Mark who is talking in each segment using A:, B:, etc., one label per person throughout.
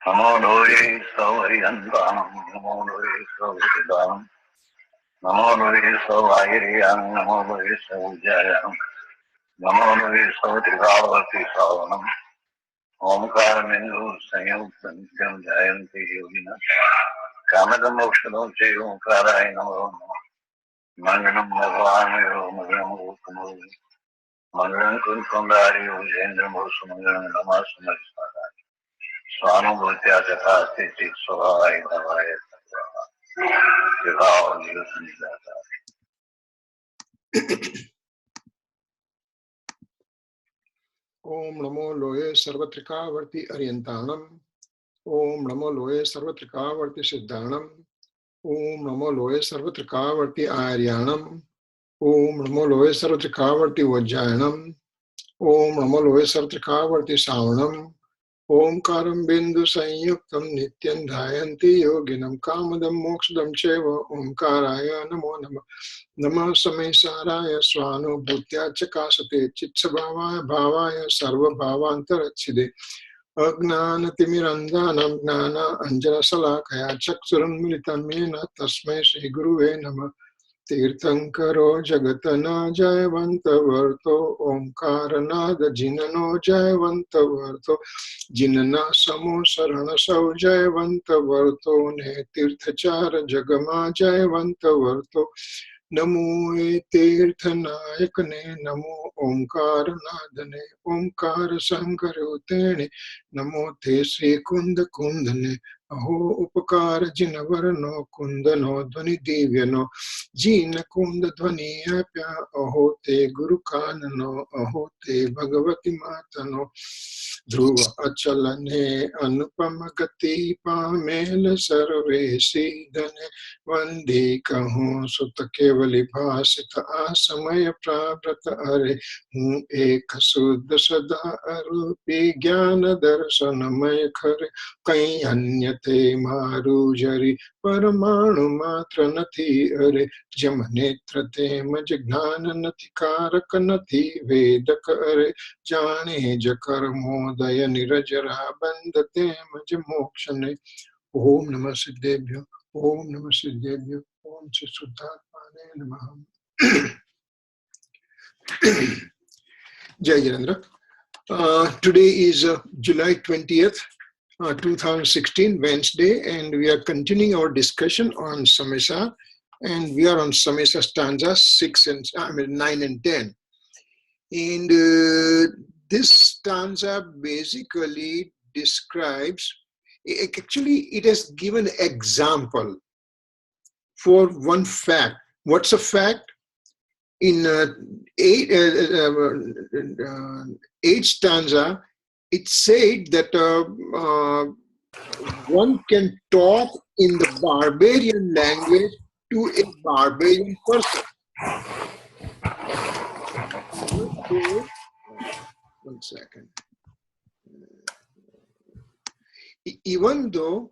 A: Namo Doi Sauriyantam, Namo Doi Sauridam, Namo Doi Sauriyam, Namo Doi Saujayam, Namo Doi Sautrivavati Savanam, Omkara Mindu Sanyukta Nityam Jayanti Yogina, Kamadam Mokshadam Che Omkaraya Namo, Mangalam Bhagavanayo, Mangalam Uttamam, Mangalam Kunkundari Ujendra Mosu, Mangalam Namasamaristara. Swanubhutya Jathasti Chit Swadhay Navaya Vivaho Nirusanidata.
B: Om Namo Loye Sarvatrikavarti Aryantanam. Om Namo Loye Sarvatrikavarti Siddhanam. Om Namo Loye Sarvatrikavarti Aryanam. Om Namo Loye Sarvatrikavarti Vajjayanam. Om Namo Loye Sarvatrikavarti Savanam. Om Karam Bindu Sanyuktam Nityam Dhayanti Yoginam Kamadam Mokshadam Cheva Om Karaya Namo Nama Nama Samaysaraya Swano Bhutya Chakasate Chitsabhavaya Bhavaya Sarva Bhavantarachide Agnana Timirandanam Gnana Anjana Salakaya Chaksuram Militam Mena Tasmai Shri Guruve Nama Tirthankaro Jagatana Jayavantavarto Omkaranada Jinano Jayavantavarto Jinana Samo Sarana Sau Jayavantavarto Ne Tirthachara Jagama Jayavantavarto Namo E Tirthanayakane Namo Omkaranadane Omkara Sankarotene Namo Te Sri Kunda Kundane Aho Upakara Jinavarano Kundano Dvani Divyano Jina Kunda Dvani Apya Aho Te Guru Kanano Aho Te Bhagavati Matano Dhruva Achalane Anupamagati Pamela Sarve Siddhane Vande Kaho Sutta Kevali Bhasita Asamaya Pravrata Are Hu Eka Suddha Sada Arupi Jnana Darshanamaya Khare Kai Anyate Maru Jari Paramanu Matra Nati Are Jamanetra Te Majgnana Nati Karaka Nati Vedaka Are Jane Jakarmodaya Nirajara Bandate Majamokshane Om Namah Siddhebhyo Om Namah Siddhebhyo Om Shri Suddhatmane Namah. Jai Jirendra. Today is July 20th, 2016, Wednesday, and we are continuing our discussion on Samaysar, and we are on Samaysar stanza 9 and 10. And this stanza basically describes, actually it has given example for one fact. What's a fact? In 8th stanza, it said that one can talk in the barbarian language to a barbarian person. One second. Even though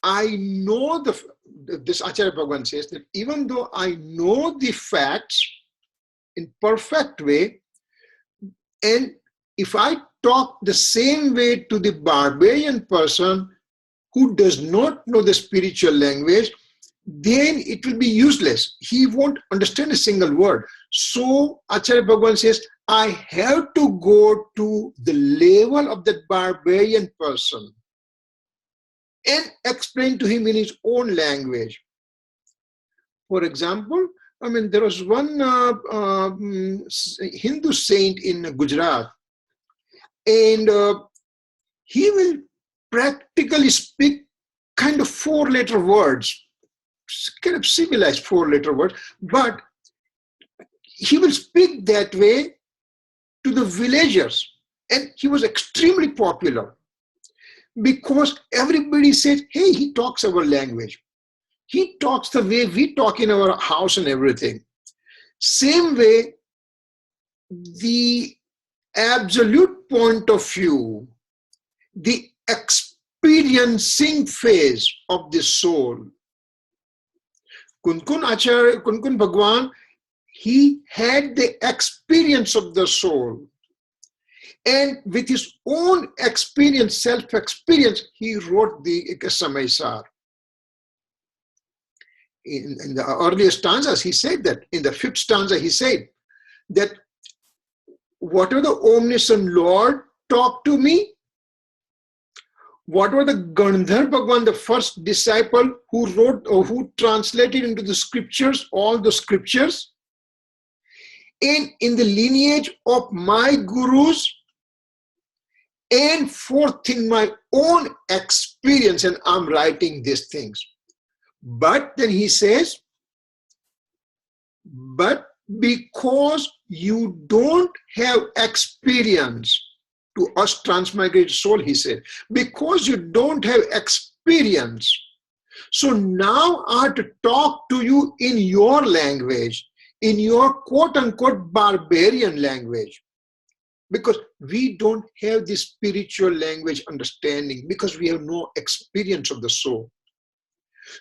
B: I know this Acharya Bhagavan says that even though I know the facts in perfect way, and if I talk the same way to the barbarian person who does not know the spiritual language, then it will be useless. He won't understand a single word. So Acharya Bhagavan says, I have to go to the level of that barbarian person and explain to him in his own language. For example, there was one Hindu saint in Gujarat, and he will practically speak kind of 4-letter words, kind of civilized 4-letter words, but he will speak that way to the villagers, and he was extremely popular because everybody said, hey, he talks our language. He talks the way we talk in our house and everything. Same way, the absolute point of view, the experiencing phase of the soul, Kunkun Bhagwan, he had the experience of the soul. And with his own experience, self-experience, he wrote the Samaysar. In the earlier stanzas, he said that. In the 5th stanza, he said that whatever the omniscient Lord talked to me, whatever the Gandhar Bhagwan, the first disciple who wrote or who translated into the scriptures, all the scriptures, and in the lineage of my gurus, and forth in my own experience, and I'm writing these things. But then he says, but because you don't have experience, to us transmigrated soul, he said, because you don't have experience, so now I have to talk to you in your language, in your quote-unquote barbarian language, because we don't have the spiritual language understanding, because we have no experience of the soul.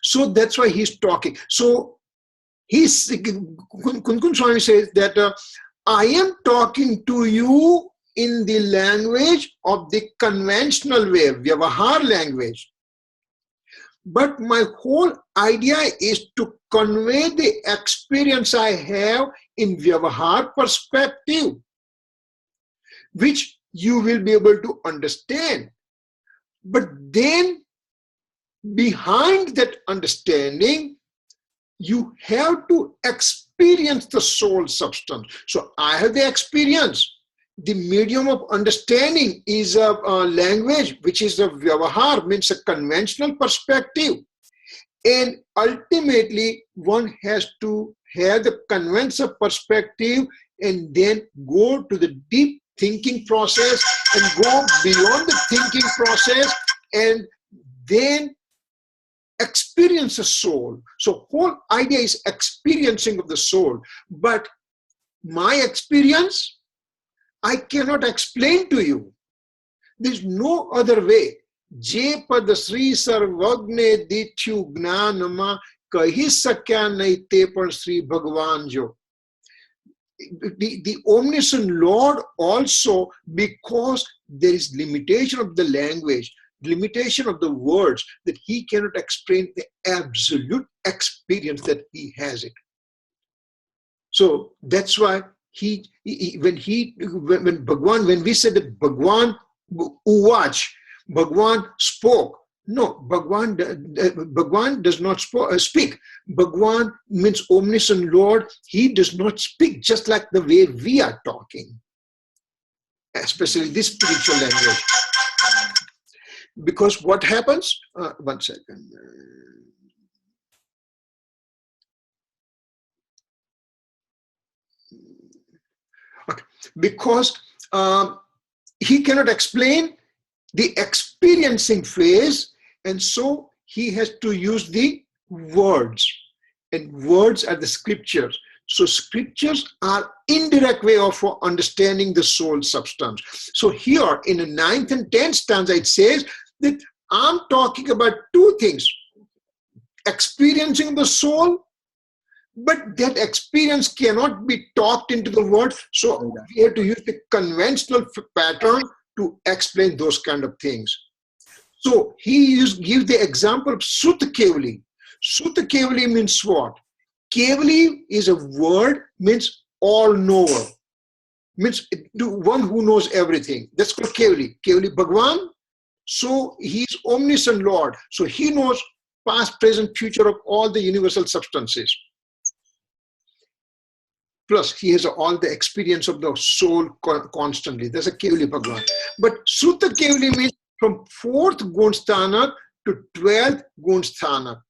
B: So that's why he's talking. So Kunkun Swami says that I am talking to you in the language of the conventional way, Vyavahar language. But my whole idea is to convey the experience I have in Vyavahar perspective, which you will be able to understand. But then, behind that understanding, you have to experience the soul substance. So I have the experience. The medium of understanding is a language, which is a Vyavahar, means a conventional perspective. And ultimately, one has to have the conventional perspective and then go to the deep thinking process and go beyond the thinking process and then experience the soul. So whole idea is experiencing of the soul. But my experience, I cannot explain to you. There's no other way. Je pad Sri Sarvagne Dityu Gnanama Kahi Sakya Nahi Te Par Sri Bhagwan Jo. The omniscient Lord also, because there is limitation of the language, limitation of the words, that he cannot explain the absolute experience that he has it. So that's why when Bhagwan, when we said that Bhagwan Uwach, Bhagwan spoke. No, Bhagwan does not speak. Bhagwan means omniscient Lord. He does not speak just like the way we are talking, especially this spiritual language. Because what happens? One second. Okay. Because he cannot explain the experiencing phase, and so he has to use the words, and words are the scriptures. So scriptures are indirect way of understanding the soul substance. So here in the 9th and 10th stanza, it says that I'm talking about two things: experiencing the soul, but that experience cannot be talked into the words. So we have to use the conventional pattern to explain those kind of things. So he gives the example of Sutta Kevali. Sutta Kevali means what? Kevali is a word, means all knower, means one who knows everything. That's called Kevali. Kevali Bhagwan. So he is omniscient Lord. So he knows past, present, future of all the universal substances. Plus, he has all the experience of the soul constantly. That's a Kevali Bhagwan. But Sutta Kevali means from 4th Gunsthanak to 12th Gunsthanak.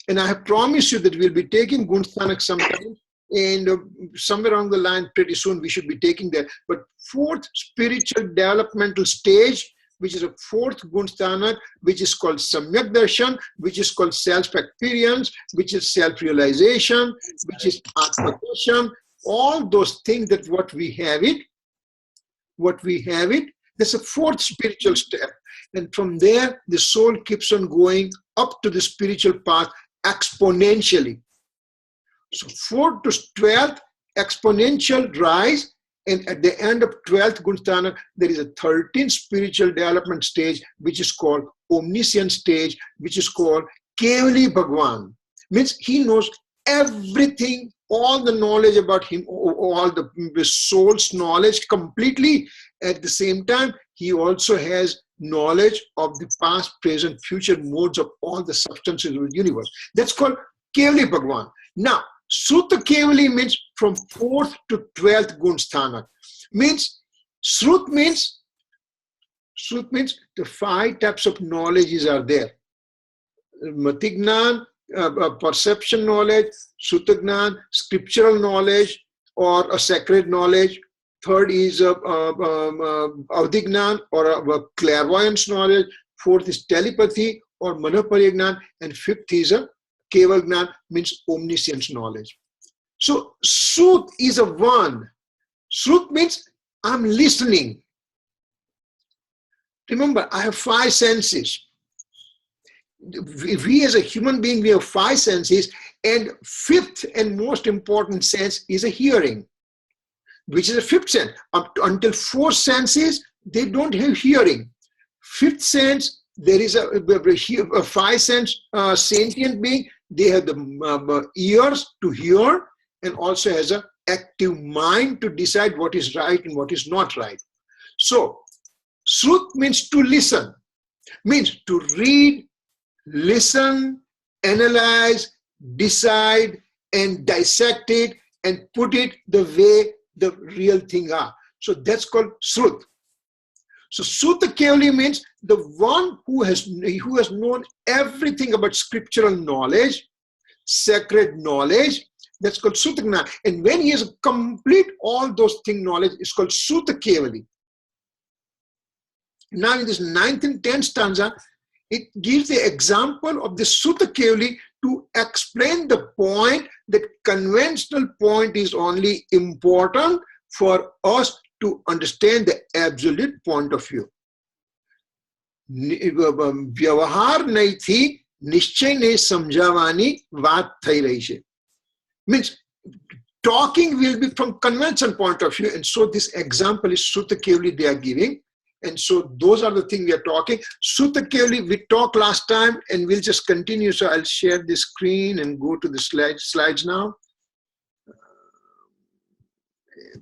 B: And I have promised you that we'll be taking Gunsthanak sometime. And somewhere along the line, pretty soon, we should be taking that. But 4th spiritual developmental stage, which is a 4th Gunsthanak, which is called Samyak Darshan, which is called self-experience, which is self-realization, which is Atma-darshan. All those things that what we have it, that's a 4th spiritual step. And from there, the soul keeps on going up to the spiritual path exponentially. So 4th to 12th, exponential rise. And at the end of 12th Gunsthana, there is a 13th spiritual development stage, which is called omniscient stage, which is called Kevali Bhagwan. Means he knows everything, all the knowledge about him, all the soul's knowledge completely. At the same time, he also has knowledge of the past, present, future modes of all the substances of the universe. That's called Kevali Bhagwan. Now, Sruta Kevali means from 4th to 12th Gunsthana. Means Srut means the 5 types of knowledges are there. Matignan, perception knowledge, Sutagnan, scriptural knowledge or a sacred knowledge. 3rd is Avdignan or clairvoyance knowledge. 4th is telepathy or Manoparignan. And 5th is a Kevalgnan, means omniscience knowledge. So Srut is a one. Srut means I'm listening. Remember, I have 5 senses. We as a human being, we have 5 senses, and 5th and most important sense is a hearing, which is a 5th sense. Until 4 senses, they don't have hearing. 5th sense, there is a 5 sense sentient being. They have the ears to hear and also has an active mind to decide what is right and what is not right. So, Srut means to listen, means to read, listen, analyze, decide, and dissect it and put it the way the real thing are. So that's called Srut. So Sutta Kevali means the one who has known everything about scriptural knowledge, sacred knowledge. That's called Sutta. And when he has complete all those things knowledge, it's called Sutta Kevali. Now in this 9th and 10th stanza, it gives the example of the Sutta Kevali to explain the point that conventional point is only important for us to understand the absolute point of view. Vyavahar nahi thi, nischay ne samjhavani vaat thai rahi છે. Means talking will be from conventional point of view, and so this example is Sutta Kevali they are giving. And so those are the things we are talking. Sutta Kevali, we talked last time, and we'll just continue. So I'll share the screen and go to the slides now.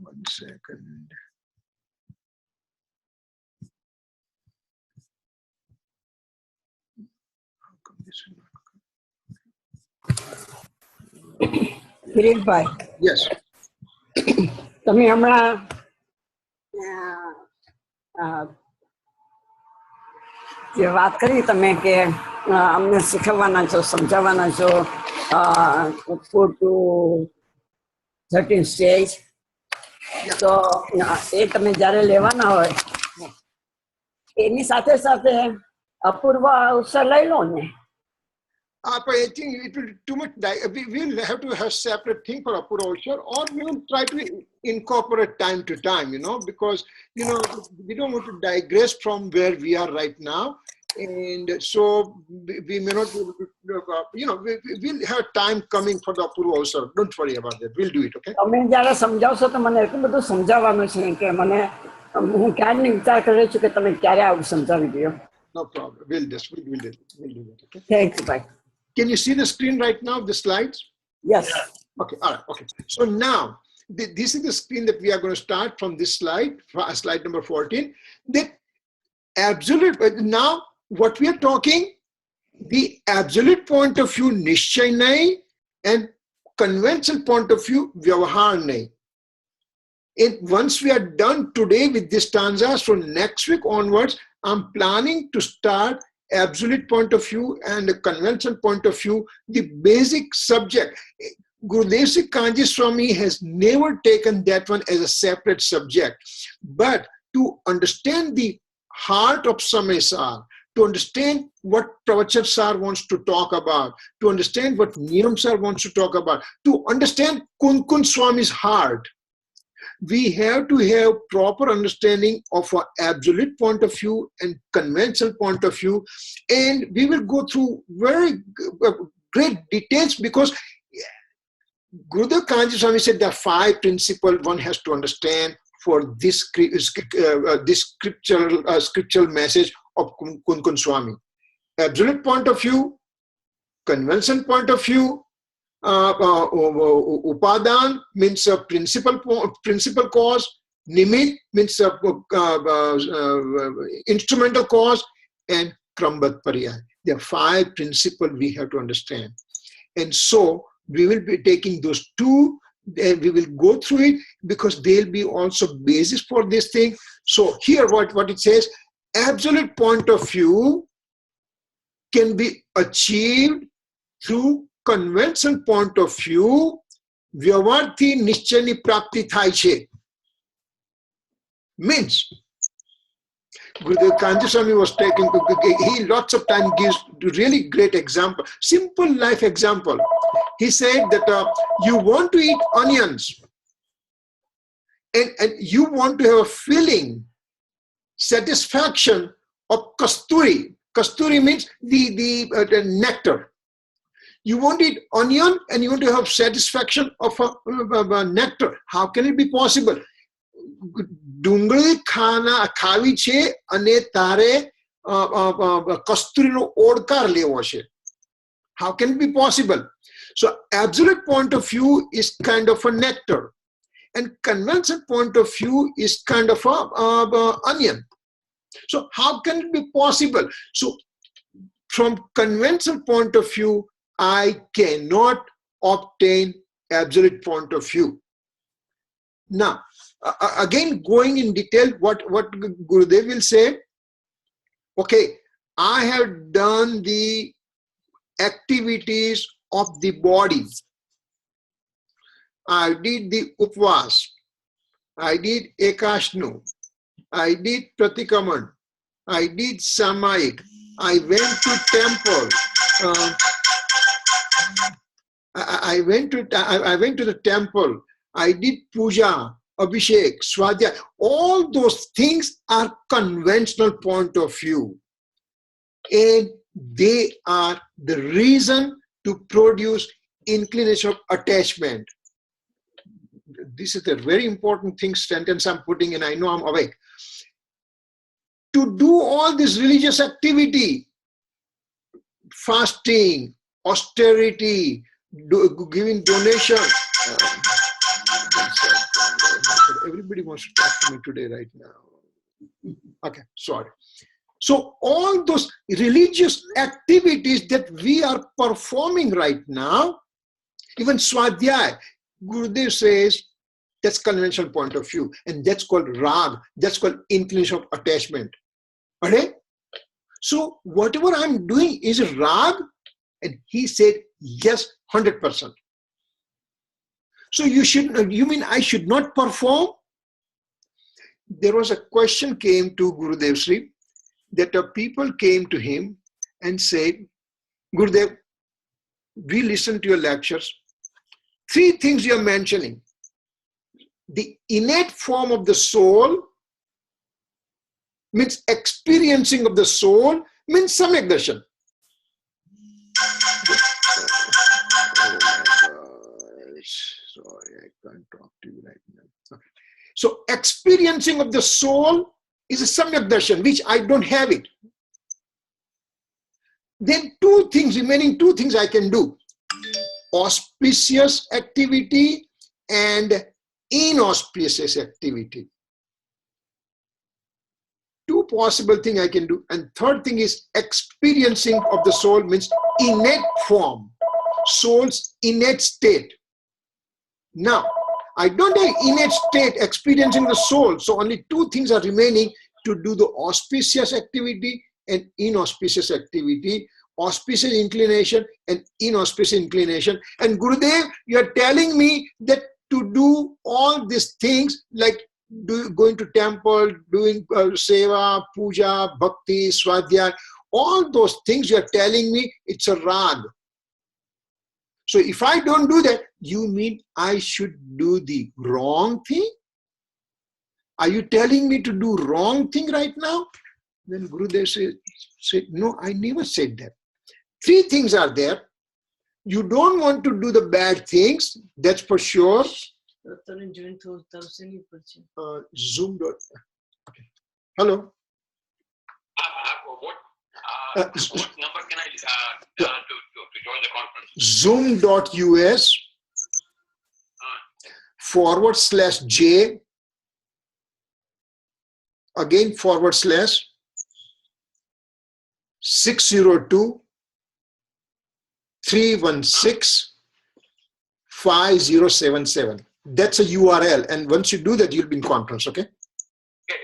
B: 1 second. How come this is not?
C: Kirit bhai.
B: Yes.
C: તમે હમણાં જે વાત કરી તમે કે અમને શીખવવાના છો, સમજાવવાના છો 4 to 13 સ્ટેજ, તો એ તમે જ્યારે લેવાના હોય એની સાથે સાથે અપૂર્વ અવસર લઈ લો ને.
B: But I think it will be too much. We will have to have separate thing for Apura Oshar, or we will try to incorporate time to time, because, we don't want to digress from where we are right now. And so we may not be able to, we'll have time coming for the Apura Oshar. Don't worry about that. We'll do it, okay?
C: તમે જ્યારે સમજાવશો તો મને એટલું બધું સમજાવવાનું છે કે મને હું ક્યારની વિચાર કર્યો છું કે તમે ક્યારે આવું સમજાવી દો.
B: No problem. We'll do that. Okay?
C: Thanks, bye.
B: Can you see the screen right now, the slides?
C: Yes.
B: Okay, all right, okay. So now, this is the screen that we are going to start from this slide number 14. That absolute, now what we are talking, the absolute point of view, Nishchay nahi, and conventional point of view, Vyavahar nahi. And once we are done today with this stanza, so next week onwards, I'm planning to start absolute point of view and a conventional point of view, the basic subject. Gurudev Singh Kanji Swami has never taken that one as a separate subject. But to understand the heart of Samaysar, to understand what Pravachan Sar wants to talk about, to understand what Niyam Sar wants to talk about, to understand Kun Swami's heart, we have to have proper understanding of our absolute point of view and conventional point of view. And we will go through very great details, because Gurudev Kanji Swami said there are 5 principles one has to understand for this scriptural message of Kunkun Swami. Absolute point of view, convention point of view, upadan means a principal cause, nimit means instrumental cause, and krambat pariyay. There are 5 principles we have to understand. And so we will be taking those 2, and we will go through it because they'll be also basis for this thing. So here what it says, absolute point of view can be achieved through conventional point of view. Vyavarthi nischayni prapti thai che. Means Gurudev Kanji Swami was taking, he lots of time gives really great example, simple life example. He said that you want to eat onions and you want to have a feeling, satisfaction of kasturi. Kasturi means the nectar. You want to eat onion and you want to have satisfaction of nectar. How can it be possible? Dungri khana khavi che ane tare kasturi no odkar levo che. How can it be possible? So absolute point of view is kind of a nectar, and conventional point of view is kind of a onion. So how can it be possible? So from conventional point of view, I cannot obtain absolute point of view. Now, again, going in detail, what Gurudev will say, okay, I have done the activities of the body. I did the upvas, I did ekashnu, I did pratikaman, I did samayik, I went to temple, I went to the temple, I did puja, abhishek, swadhyay. All those things are conventional point of view, and they are the reason to produce inclination of attachment. This is a very important sentence I'm putting in. I know I'm awake. To do all this religious activity, fasting, austerity, giving donation. Everybody wants to talk to me today right now. Okay, sorry. So all those religious activities that we are performing right now, even Swadhyay, Gurudev says that's conventional point of view, and that's called rag, that's called inclination of attachment. Okay? So whatever I'm doing is rag, and he said yes, 100%. So you mean I should not perform? There was a question came to Gurudev Sri, that people came to him and said, Gurudev, we listened to your lectures. 3 things you are mentioning. The innate form of the soul means experiencing of the soul means samyak darshan. Sorry, I can't talk to you right now. Okay. So experiencing of the soul is a samyak darshan, which I don't have it. Then remaining two things I can do. Auspicious activity and inauspicious activity. 2 possible things I can do. And third thing is experiencing of the soul means innate form, soul's innate state. Now, I don't have innate state experiencing the soul, so only 2 things are remaining to do the auspicious activity and inauspicious activity, auspicious inclination and inauspicious inclination. And Gurudev, you are telling me that to do all these things like going to temple, doing seva, puja, bhakti, swadhyay, all those things you are telling me it's a rag. So if I don't do that, you mean I should do the wrong thing? Are you telling me to do wrong thing right now? Then Gurudev said, no, I never said that. 3 things are there. You don't want to do the bad things, that's for sure. Zoom. Okay. Hello.
A: What number can I to join the conference?
B: Zoom.us /J again / 602 316 5077. That's a URL, and once you do that, you'll be in conference. Okay.
A: Okay,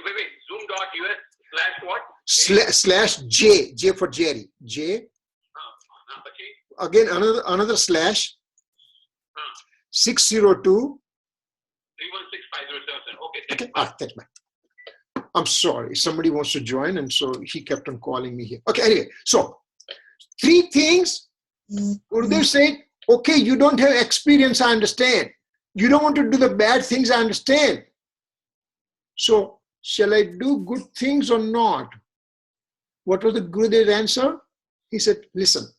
A: wait. Zoom.us /what?
B: /J for Jerry. J. Again another / 602
A: 316 5077.
B: Okay. Thanks, man. I'm sorry. Somebody wants to join, and so he kept on calling me here. Okay. Anyway, so 3 things. Gurudev said, okay, you don't have experience, I understand. You don't want to do the bad things, I understand. So, shall I do good things or not? What was the Gurudev's answer? He said, listen,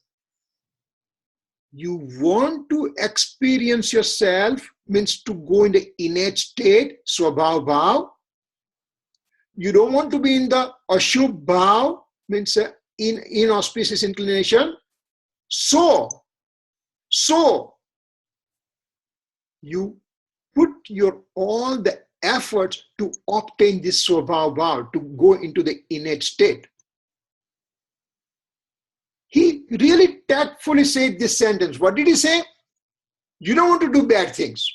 B: you want to experience yourself, means to go in the innate state, Swabhav Bhav. You don't want to be in the Ashubh Bhav, means inauspicious inclination. So you put all the efforts to obtain this Swabhav Bhav, to go into the innate state. He really tactfully said this sentence. What did he say? You don't want to do bad things.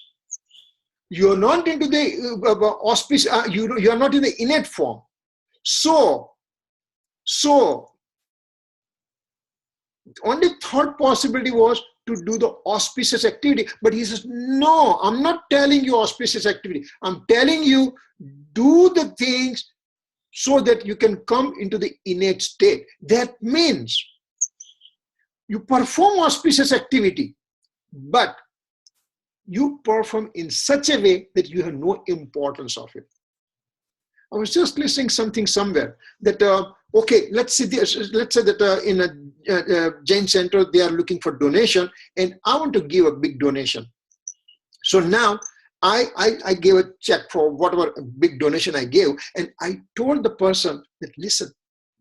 B: You are not into the auspice. You are not in the innate form. So only third possibility was to do the auspicious activity. But he says, no, I'm not telling you auspicious activity. I'm telling you, do the things so that you can come into the innate state. That means you perform auspicious activity, but you perform in such a way that you have no importance of it. I was just listening something somewhere that, okay, let's say that in a Jain center, they are looking for donation, and I want to give a big donation. So now I gave a check for whatever big donation I gave, and I told the person that, listen,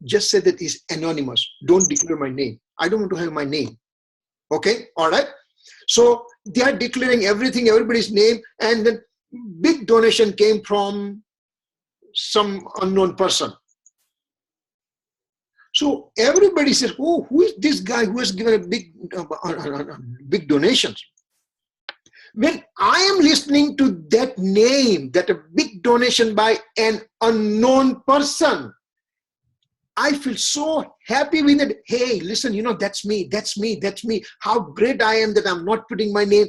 B: just say that it's anonymous. Don't declare my name. I don't want to have my name. Okay, all right. So they are declaring everything, everybody's name, and then big donation came from some unknown person. So everybody says, oh, who is this guy who has given a big donations? When I am listening to that name, that a big donation by an unknown person, I feel so happy with it. Hey, listen, that's me. How great I am that I'm not putting my name.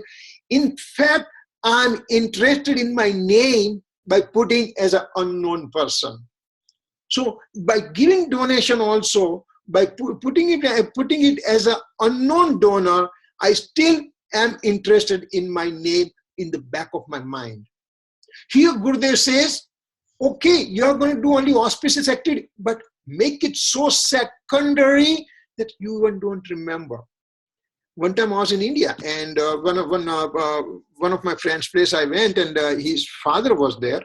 B: In fact, I'm interested in my name by putting as an unknown person. So by giving donation also, by putting it as an unknown donor, I still am interested in my name in the back of my mind. Here Gurudev says, okay, you're going to do only auspicious activity, but make it so secondary that you even don't remember. One time I was in India, and one of my friend's place I went, and his father was there,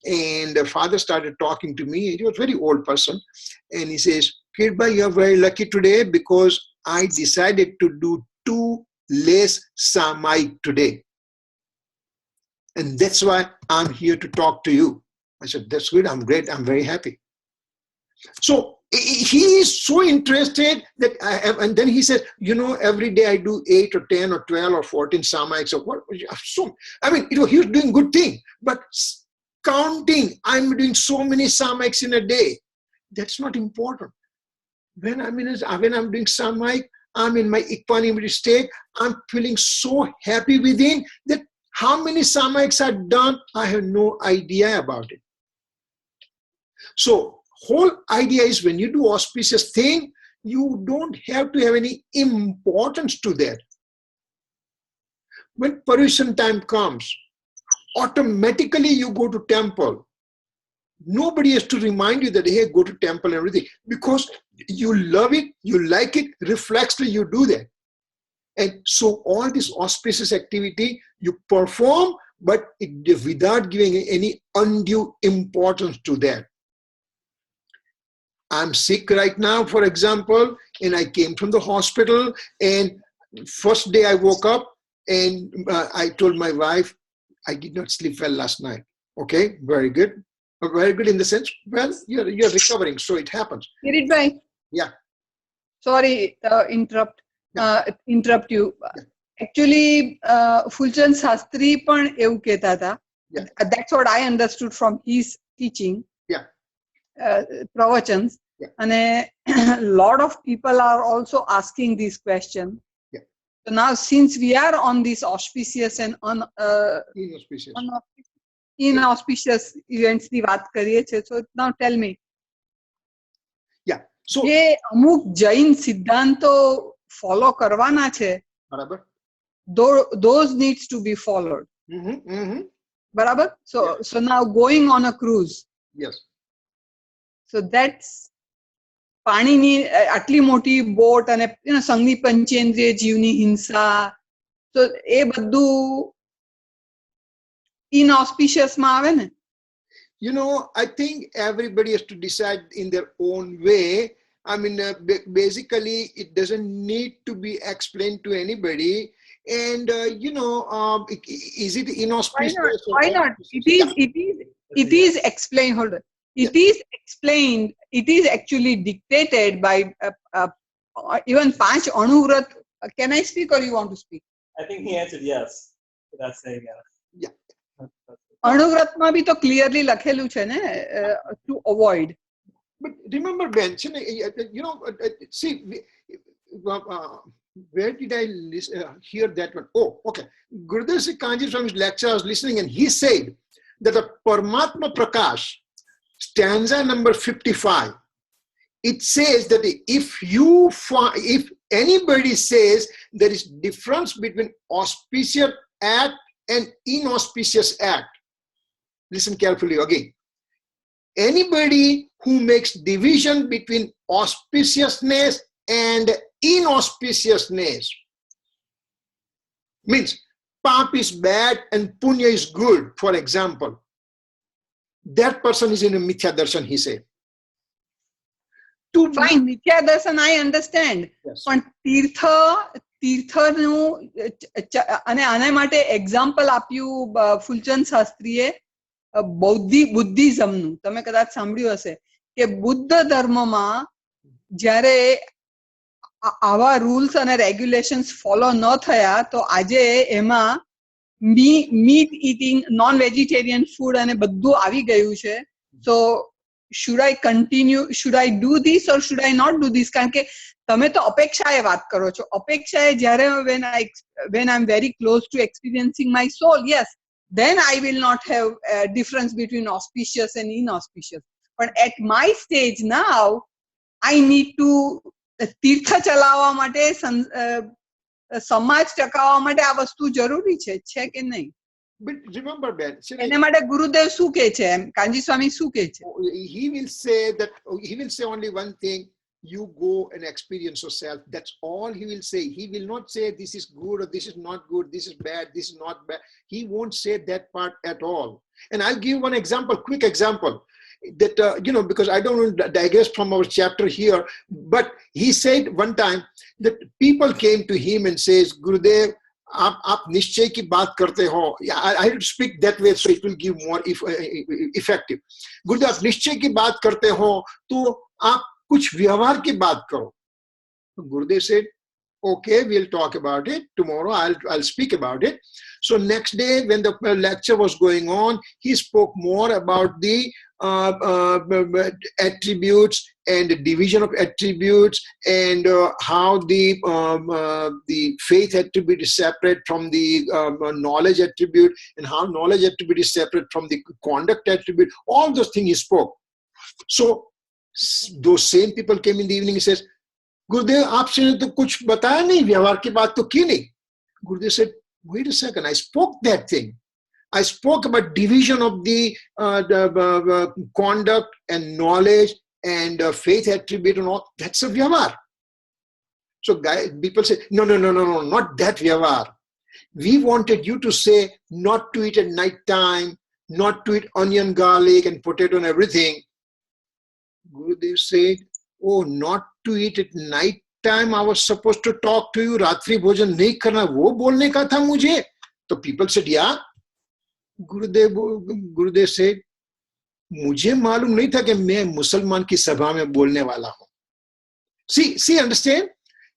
B: and the father started talking to me. He was a very old person, and he says, Kirit bhai, you're very lucky today because I decided to do 2 less Samaik today, and that's why I'm here to talk to you. I said, that's good, I'm great, I'm very happy. So he is so interested that and then he said, every day I do 8 or 10 or 12 or 14 Samaiks or what. So, I mean, he was doing good thing, but counting, I'm doing so many Samaiks in a day. That's not important. When I'm doing Samaik, I'm in my equanimity state. I'm feeling so happy within that how many Samaiks are done, I have no idea about it. So, whole idea is when you do auspicious thing, you don't have to have any importance to that. When parution time comes, automatically you go to temple. Nobody has to remind you that, hey, go to temple and everything, because you love it, you like it, reflexively you do that. And so all this auspicious activity you perform, but without giving any undue importance to that. I'm sick right now, for example, and I came from the hospital, and first day I woke up and I told my wife, I did not sleep well last night. Okay, very good. Very good in the sense, well, you're recovering, so it happens.
D: Kirit bhai.
B: Yeah.
D: Sorry, interrupt you.
B: Yeah.
D: Actually, Fulchand Sastri પણ એવું કહેતા હતા.
B: Yeah.
D: That's what I understood from his teaching.
B: Yeah.
D: Pravachans.
B: Yeah.
D: And a lot of people are also asking this question.
B: Yeah.
D: So now, since we are on this auspicious and inauspicious events ની વાત કરીએ છીએ, so now tell me.
B: Yeah. So
D: જે અમુક જૈન સિદ્ધાંતો follow કરવાના છે,
B: બરાબર,
D: those needs to be followed. બરાબર? So now going on a cruise.
B: Yes.
D: So that's પાણીની આટલી મોટી બોટ અને સંઘની પંચેન્દ્રિય જીવની હિંસા, તો એ બધું inauspicious માં આવે ને?
B: You know, I think everybody has to decide in their own way. I mean, basically, it doesn't need to be explained to anybody. And, is it inauspicious?
D: Why not? It is explained. Hold on. It is explained. It is actually dictated by even Panch Anuvrat. Can I speak or you want to speak?
E: I think he answered yes without saying yes.
B: Yeah.
D: અણુવ્રતમાં બી તો clearly લખેલું છે ને, to avoid.
B: But remember, Ben, see, where did I hear that one? Oh, okay. Gurudev Kanji from his lecture, I was listening, and he said that the Paramatma Prakash, stanza number 55, it says that if anybody says there is difference between auspicious act and inauspicious act, listen carefully again. Anybody who makes division between auspiciousness and inauspiciousness means pap is bad and punya is good, for example. That person is in a mithya darshan, he said.
D: Fine, mithya darshan I understand.
B: Yes.
D: પણ તીર્થનું અને આના માટે example આપ્યું ફૂલચંદ શાસ્ત્રીએ બુદ્ધિઝમનું. તમે કદાચ સાંભળ્યું હશે કે બુદ્ધ ધર્મમાં જ્યારે આવા રૂલ્સ અને રેગ્યુલેશન્સ ફોલો ન થયા, તો આજે એમાં meet eating, non vegetarian food અને બધું આવી ગયું છે. સો should I continue, should I do this or should I not do this? કારણ કે તમે તો અપેક્ષાએ વાત કરો છો. અપેક્ષાએ જ્યારે when I'm very close to experiencing my soul, yes, then I will not have a difference between auspicious and inauspicious. But at my stage now, I need to તીર્થ ચલાવવા માટે, સમાજ ટકાવવા માટે આ વસ્તુ જરૂરી છે કે નહીં?
B: But remember, Ben,
D: એના માટે ગુરુદેવ શું કહે છે? કાંજી સ્વામી શું કહે છે?
B: he will say only one thing: you go and experience yourself. That's all he will say. He will not say this is good or this is not good, this is bad, this is not bad. He won't say that part at all. And I'll give one example, quick example, that because I don't want to digress from our chapter here, but he said one time that people came to him and says, Gurudev, आप निश्चय की बात करते हो. I have to speak that way so it will give more effective. गुरुदेव, आप निश्चय की बात करते हो तो आप कुछ व्यवहार की बात करो. Gurudev said, okay, we'll talk about it tomorrow. I'll speak about it. So next day, when the lecture was going on, he spoke more about the attributes and the division of attributes, and how the faith attribute is separate from the knowledge attribute, and how knowledge attribute is separate from the conduct attribute. All those things he spoke. So those same people came in the evening and says, Gurudev, आपसे तो कुछ बताया नहीं, व्यवहार की बात तो की नहीं. Gurudev said, wait a second, I spoke that thing. I spoke about division of the conduct and knowledge and faith attribute and all. That's a vyavahar. So people say, no, not that Vyavar. We wanted you to say not to eat at night time, not to eat onion, garlic, and potato and everything. Gurudev said, oh, not to eat at night time. I was supposed to talk to you. Ratri bhojan nahi karna. Wo bolne ka tha mujhe. So people said, yeah. Gurudev said, मुझे मालूम नहीं था कि मैं मुसलमान की सभा में बोलने वाला हूं. See, understand?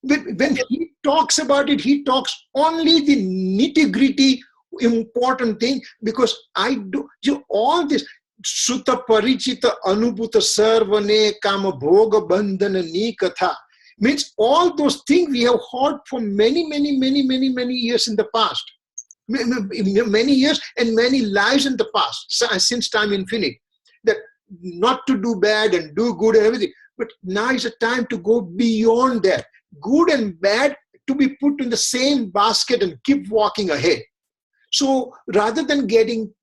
B: When he talks about it, he talks only the nitty-gritty important thing, because I do all this Sutta Parichita Anubhuta Sarvane Kama Bhoga Bandhana Nikatha means all those things we have heard for many years in the past. Many years and many lives in the past, since time infinite. That not to do bad and do good and everything. But now is a time to go beyond that. Good and bad to be put in the same basket and keep walking ahead. So rather than getting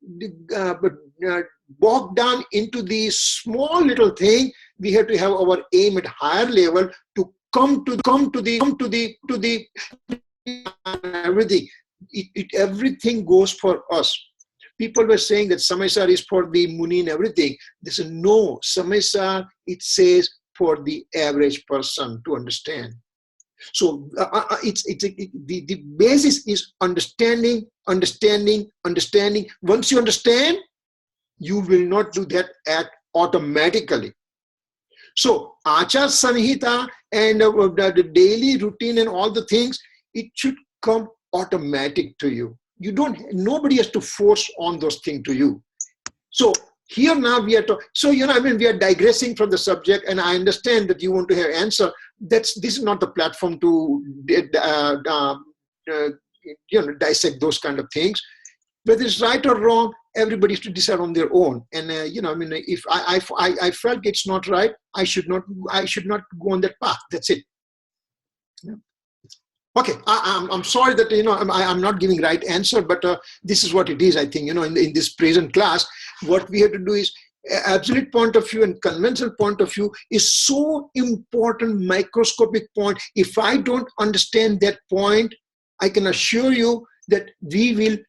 B: bogged down into the small little thing, we have to have our aim at higher level to come to the everything. Everything goes for us. People were saying that Samaysar is for the Muni and everything. This is no, Samaysar, it says for the average person to understand. So the basis is understanding. Once you understand, you will not do that act automatically. So Achar Samhita and the daily routine and all the things, it should come automatic to you. Nobody has to force on those things to you. So here now we are we are digressing from the subject, and I understand that you want to have answer. This is not the platform to dissect those kind of things. Whether it's right or wrong, everybody has to decide on their own. And if I felt it's not right, I should not go on that path. That's it. Yeah. Okay, I'm sorry that I'm not giving right answer, but this is what it is. I think in this present class, what we have to do is absolute point of view and conventional point of view is so important, microscopic point. If I don't understand that point, I can assure you that we will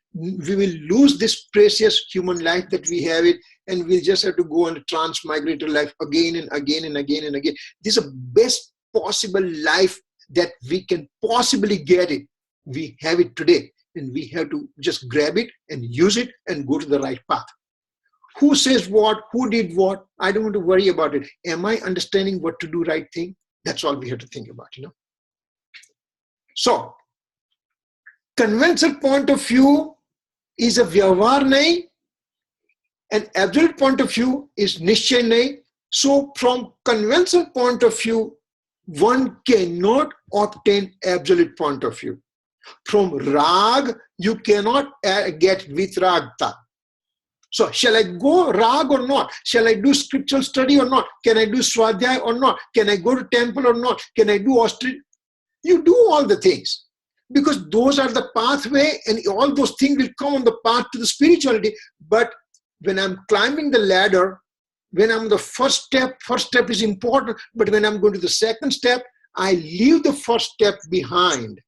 B: lose this precious human life that we have it, and we'll just have to go on a transmigratory life again and again and again and again. This is the best possible life that we can possibly get it. We have it today, and we have to just grab it and use it and go to the right path. Who says what, who did what, I don't want to worry about it. Am I understanding what to do right thing? That's all we have to think about, So, conventional point of view is a vyavhar nahi, and absolute point of view is nischay nahi. So, from conventional point of view, one cannot obtain absolute point of view. From rag, you cannot get vitragta. So, shall I go rag or not? Shall I do scriptural study or not? Can I do swadhyay or not? Can I go to temple or not? Can I do ostrich? You do all the things, because those are the pathway, and all those things will come on the path to the spirituality. But when I'm climbing the ladder, when I'm the first step is important, but when I'm going to the second step, I leave the first step behind.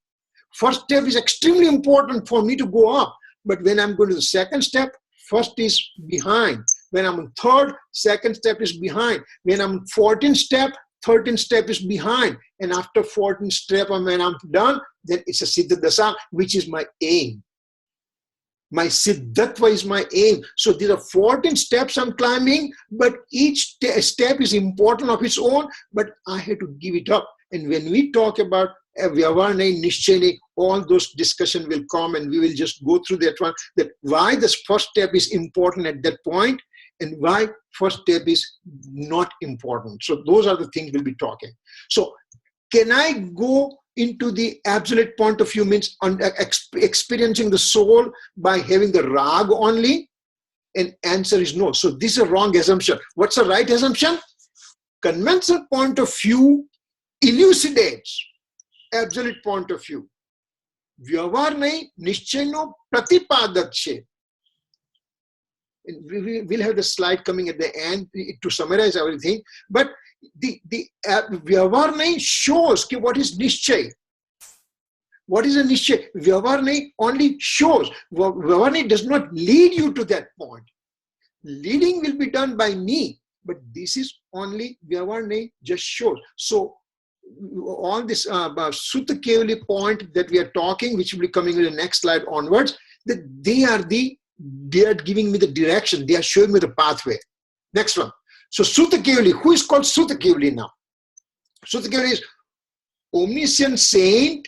B: First step is extremely important for me to go up, but when I'm going to the second step, first is behind. When I'm on third, second step is behind. When I'm 14th step, 13th step is behind. And after 14th step, when I'm done, then it's a Siddha Dasa, which is my aim. My Siddhatva is my aim. So these are 14 steps I'm climbing, but each step is important of its own, but I have to give it up. And when we talk about vyavhar nahi, nischay nahi, all those discussion will come, and we will just go through that one, that why this first step is important at that point, and why first step is not important. So those are the things we'll be talking. So can I go into the absolute point of view, means experiencing the soul by having the rag only? And answer is no. So this is a wrong assumption. What's the right assumption? Conventional point of view elucidates absolute point of view. Vyavhar nahi, nischay no pratipadak che. We'll have the slide coming at the end to summarize everything. But the Vyavahar nahi shows ki what is Nishchay. What is a Nishchay? Vyavahar nahi only shows. Vyavahar nahi does not lead you to that point. Leading will be done by me, but this is only Vyavahar nahi just shows. So all this Sutta Kevali point that we are talking, which will be coming in the next slide onwards, that they are giving me the direction. They are showing me the pathway. Next one. So Sutta Kevali, who is called Sutta Kevali now? Sutta Kevali is omniscient saint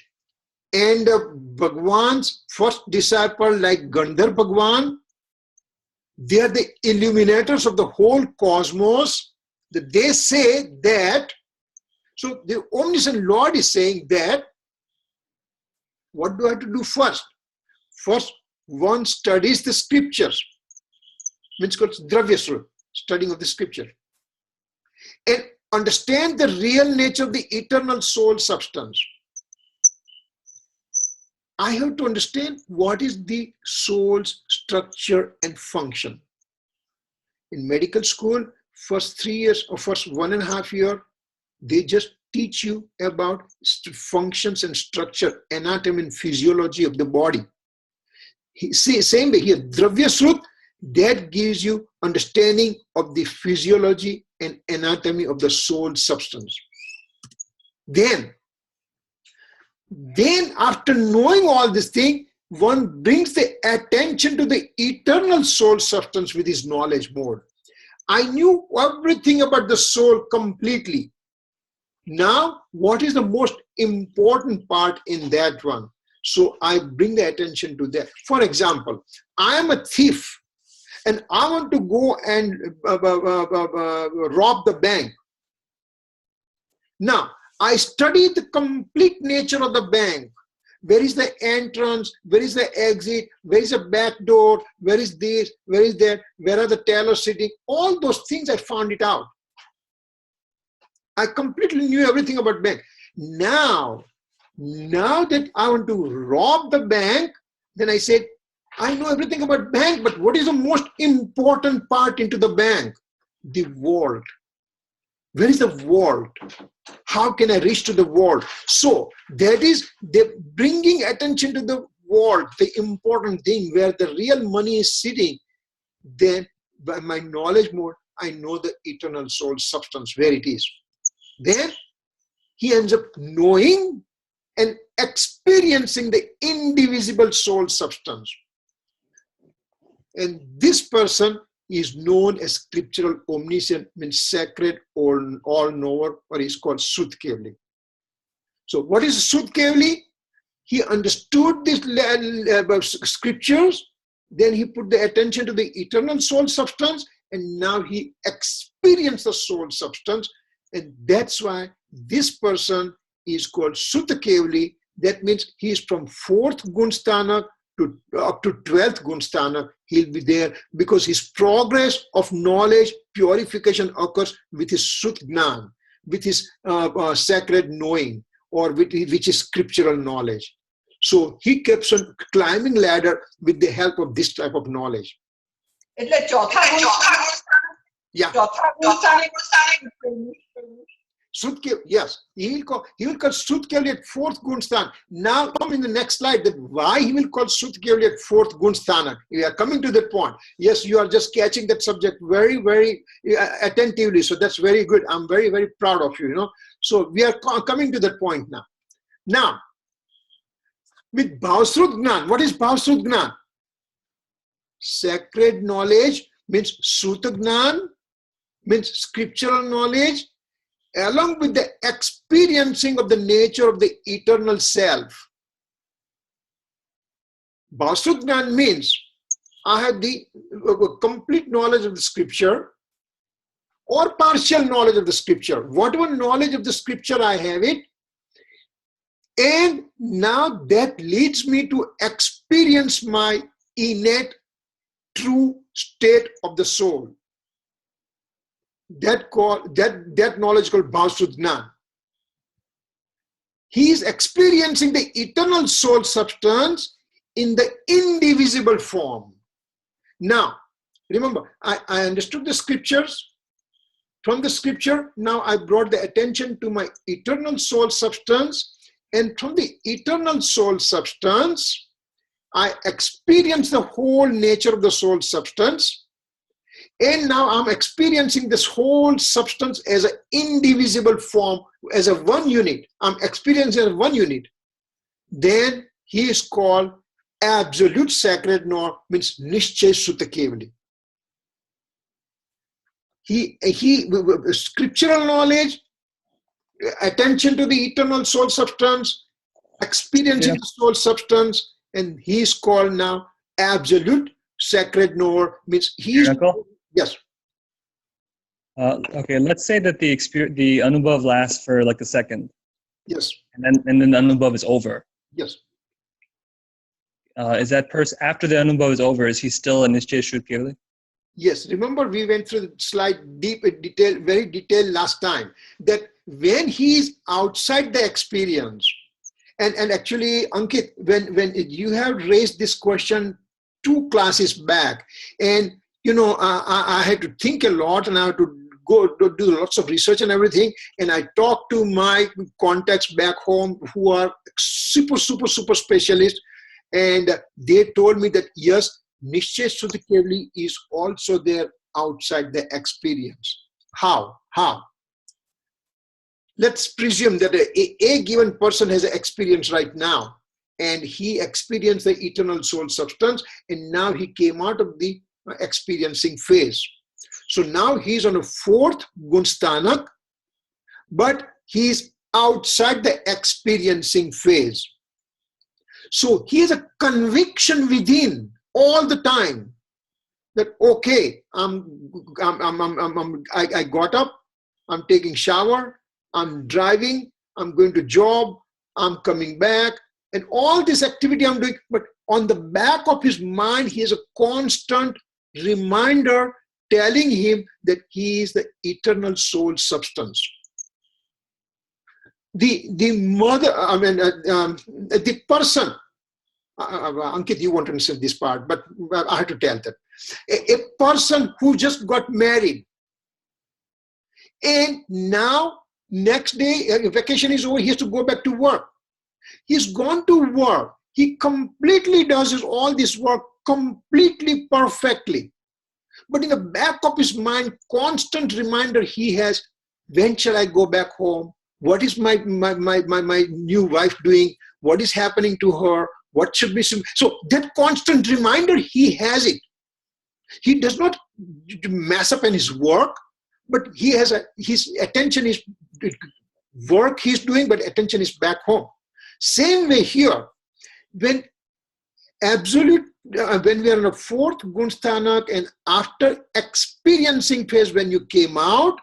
B: and Bhagwan's first disciple, like Gandhar Bhagwan. They are the illuminators of the whole cosmos. They say that, so the omniscient Lord is saying that, what do I have to do first? First, one studies the scriptures, which is called Dravyasruta, studying of the scripture, and understand the real nature of the eternal soul substance. I have to understand what is the soul's structure and function. In medical school, first 3 years or first 1.5 years, they just teach you about functions and structure, anatomy and physiology of the body. Same way here, Dravyasruta, that gives you understanding of the physiology and anatomy of the soul substance. Then after knowing all this thing, one brings the attention to the eternal soul substance with his knowledge mode. I knew everything about the soul completely. Now, what is the most important part in that one? So I bring the attention to that. For example, I am a thief and I want to go and rob the bank. Now, I study the complete nature of the bank. Where is the entrance? Where is the exit? Where is the back door? Where is this? Where is that? Where are the tellers sitting? All those things I found it out. I completely knew everything about bank. Now that I want to rob the bank, then I said, I know everything about bank, but what is the most important part into the bank? The vault. Where is the vault? How can I reach to the vault? So that is the bringing attention to the vault, the important thing where the real money is sitting. Then by my knowledge mode, I know the eternal soul substance, where it is. Then he ends up knowing and experiencing the indivisible soul substance. And this person is known as scriptural omniscient, means sacred or all-knower, or is called Sutta Kevali. So what is Sutta Kevali? He understood these scriptures, then he put the attention to the eternal soul substance, and now he experienced the soul substance, and that's why this person is called Sutta Kevali. That means he is from 4th Gunstana to up to 12th Gunstana. He'll be there because his progress of knowledge, purification occurs with his Sutta Gnan, with his sacred knowing, or which is scriptural knowledge. So he keeps on climbing ladder with the help of this type of knowledge. Yeah. Yes, he will call Sutta Kevali at 4th Gunsthana. Now come in the next slide that why he will call Sutta Kevali at 4th Gunsthana. We are coming to that point. Yes, you are just catching that subject very, very attentively. So that's very good. I'm very, very proud of you, So we are coming to that point now. Now, with Bhavasruta Gnan, what is Bhavasruta Gnan? Sacred knowledge means Sutta Gnan, means scriptural knowledge, along with the experiencing of the nature of the eternal self. Bhavasruta Gnan means I have the complete knowledge of the scripture or partial knowledge of the scripture. Whatever knowledge of the scripture I have it, and now that leads me to experience my innate true state of the soul. That knowledge called Bhavasruta Gnan. He is experiencing the eternal soul substance in the indivisible form. Now, remember, I understood the scriptures, from the scripture, now I brought the attention to my eternal soul substance, and from the eternal soul substance, I experience the whole nature of the soul substance, and now I'm experiencing this whole substance as an indivisible form, as a one unit. I'm experiencing as one unit. Then he is called absolute sacred knower, means Nishchay Sutta Kevali. He scriptural knowledge, attention to the eternal soul substance, experiencing the soul substance, and he is called now absolute sacred knower, means he is. Yes.
F: Okay, let's say that the anubhav lasts for like a second.
B: Yes.
F: And then the anubhav is over.
B: Yes.
F: Is that person, after the anubhav is over, is he still a Nishchay Shuddha Kevali?
B: Yes. Remember, we went through the slide deep in detail, very detailed last time, that when he is outside the experience, and actually, Ankit, when you have raised this question 2 classes back, and I had to think a lot, and I had to go to do lots of research and everything. And I talked to my contacts back home who are super specialists. And they told me that, yes, Nishchay Shuddha Kevali is also there outside the experience. How? Let's presume that a given person has an experience right now, and he experienced the eternal soul substance, and now he came out of the experiencing phase. So now he's on a 4th gunsthanak, but he's outside the experiencing phase. So he has a conviction within all the time that, okay, I got up, I'm taking shower, I'm driving, I'm going to job, I'm coming back, and all this activity I'm doing, but on the back of his mind, he has a constant reminder telling him that he is the eternal soul substance. The person, Ankit, you won't understand this part, but I have to tell that. A person who just got married, and now next day, vacation is over, he has to go back to work. He's gone to work. He completely does all this work completely perfectly. But in the back of his mind, constant reminder he has, when shall I go back home? What is my new wife doing? What is happening to her? What should be? So that constant reminder, he has it. He does not mess up in his work, but he has his attention is work he's doing, but attention is back home. Same way here, when we are in a 4th gunsthanak, and after experiencing phase, when you came out,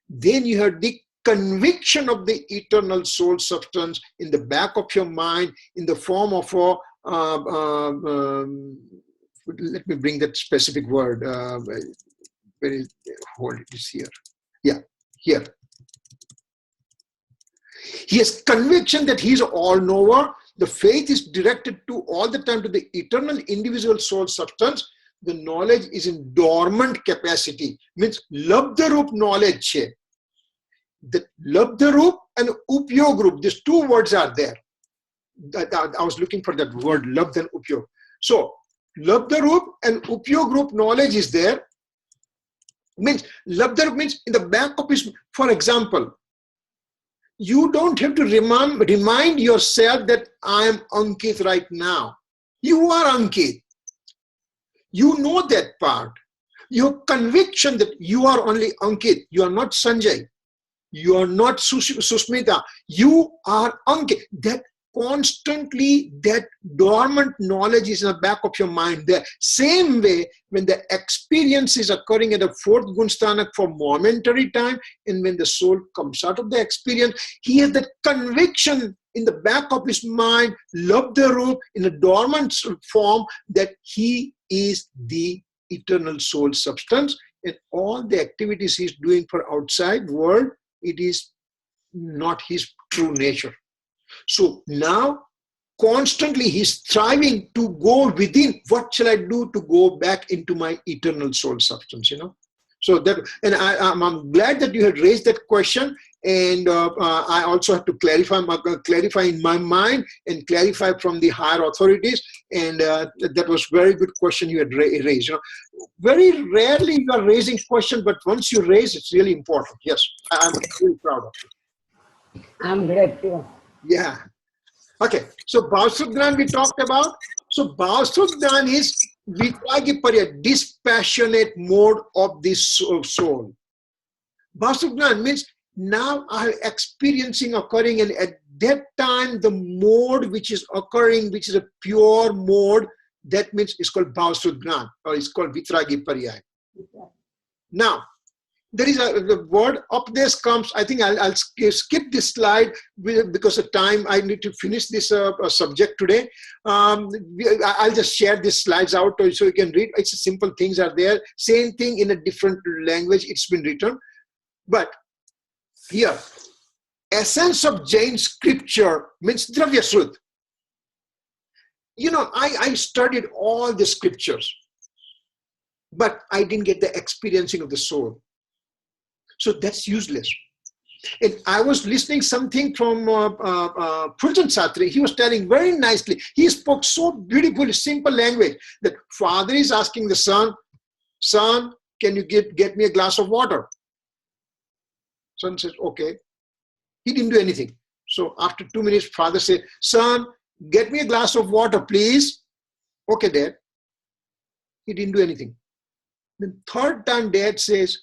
B: then you had the conviction of the eternal soul substance in the back of your mind in the form of let me bring that specific word. Where is, hold it, is here. Yeah, here. He has conviction that he is all-knower. The faith is directed to all the time to the eternal individual soul substance. The knowledge is in dormant capacity. Means labdharup knowledge. The labdharup and upyogrup, these 2 words are there. I was looking for that word, labdh and upyog. So labdharup and upyogrup knowledge is there. Means labdharup means in the back of his, for example, you don't have to remind yourself that I am Ankit right now. You are Ankit. You know that part. Your conviction that you are only Ankit. You are not Sanjay. You are not Susmita. You are Ankit. That constantly, that dormant knowledge is in the back of your mind there. Same way, when the experience is occurring at the 4th gunsthanak for momentary time, and when the soul comes out of the experience, he has that conviction in the back of his mind, labdharup, in a dormant form, that he is the eternal soul substance, and all the activities he's doing for outside world, it is not his true nature. So now, constantly he's striving to go within. What shall I do to go back into my eternal soul substance, So that, and I'm glad that you had raised that question, and I also have to clarify in my mind and clarify from the higher authorities. And that was very good question you had raised. You know, very rarely you are raising question, but once you raise, it's really important. Yes, I'm really proud of you.
C: I'm glad too.
B: Yeah. Okay. So Bhavsudgnan we talked about. So Bhavsudgnan is Vitragi Parya, dispassionate mode of the soul. Bhavsudgnan means now I am experiencing occurring, and at that time the mode which is occurring, which is a pure mode, that means it's called Bhavsudgnan, or it's called Vitragi Parya. Now, there is the word Updes comes. I think I'll skip this slide because of time. I need to finish this subject today. I'll just share these slides out so you can read. It's simple things are there. Same thing in a different language. It's been written. But here, essence of Jain scripture means Dravya Shrut. You know, I studied all the scriptures, but I didn't get the experiencing of the soul. So that's useless. And I was listening something from Fuljan Satri. He was telling very nicely. He spoke so beautifully, simple language that father is asking the son, son, can you get me a glass of water? Son says, okay. He didn't do anything. So after 2 minutes, father said, son, get me a glass of water, please. Okay, dad. He didn't do anything. The third time dad says,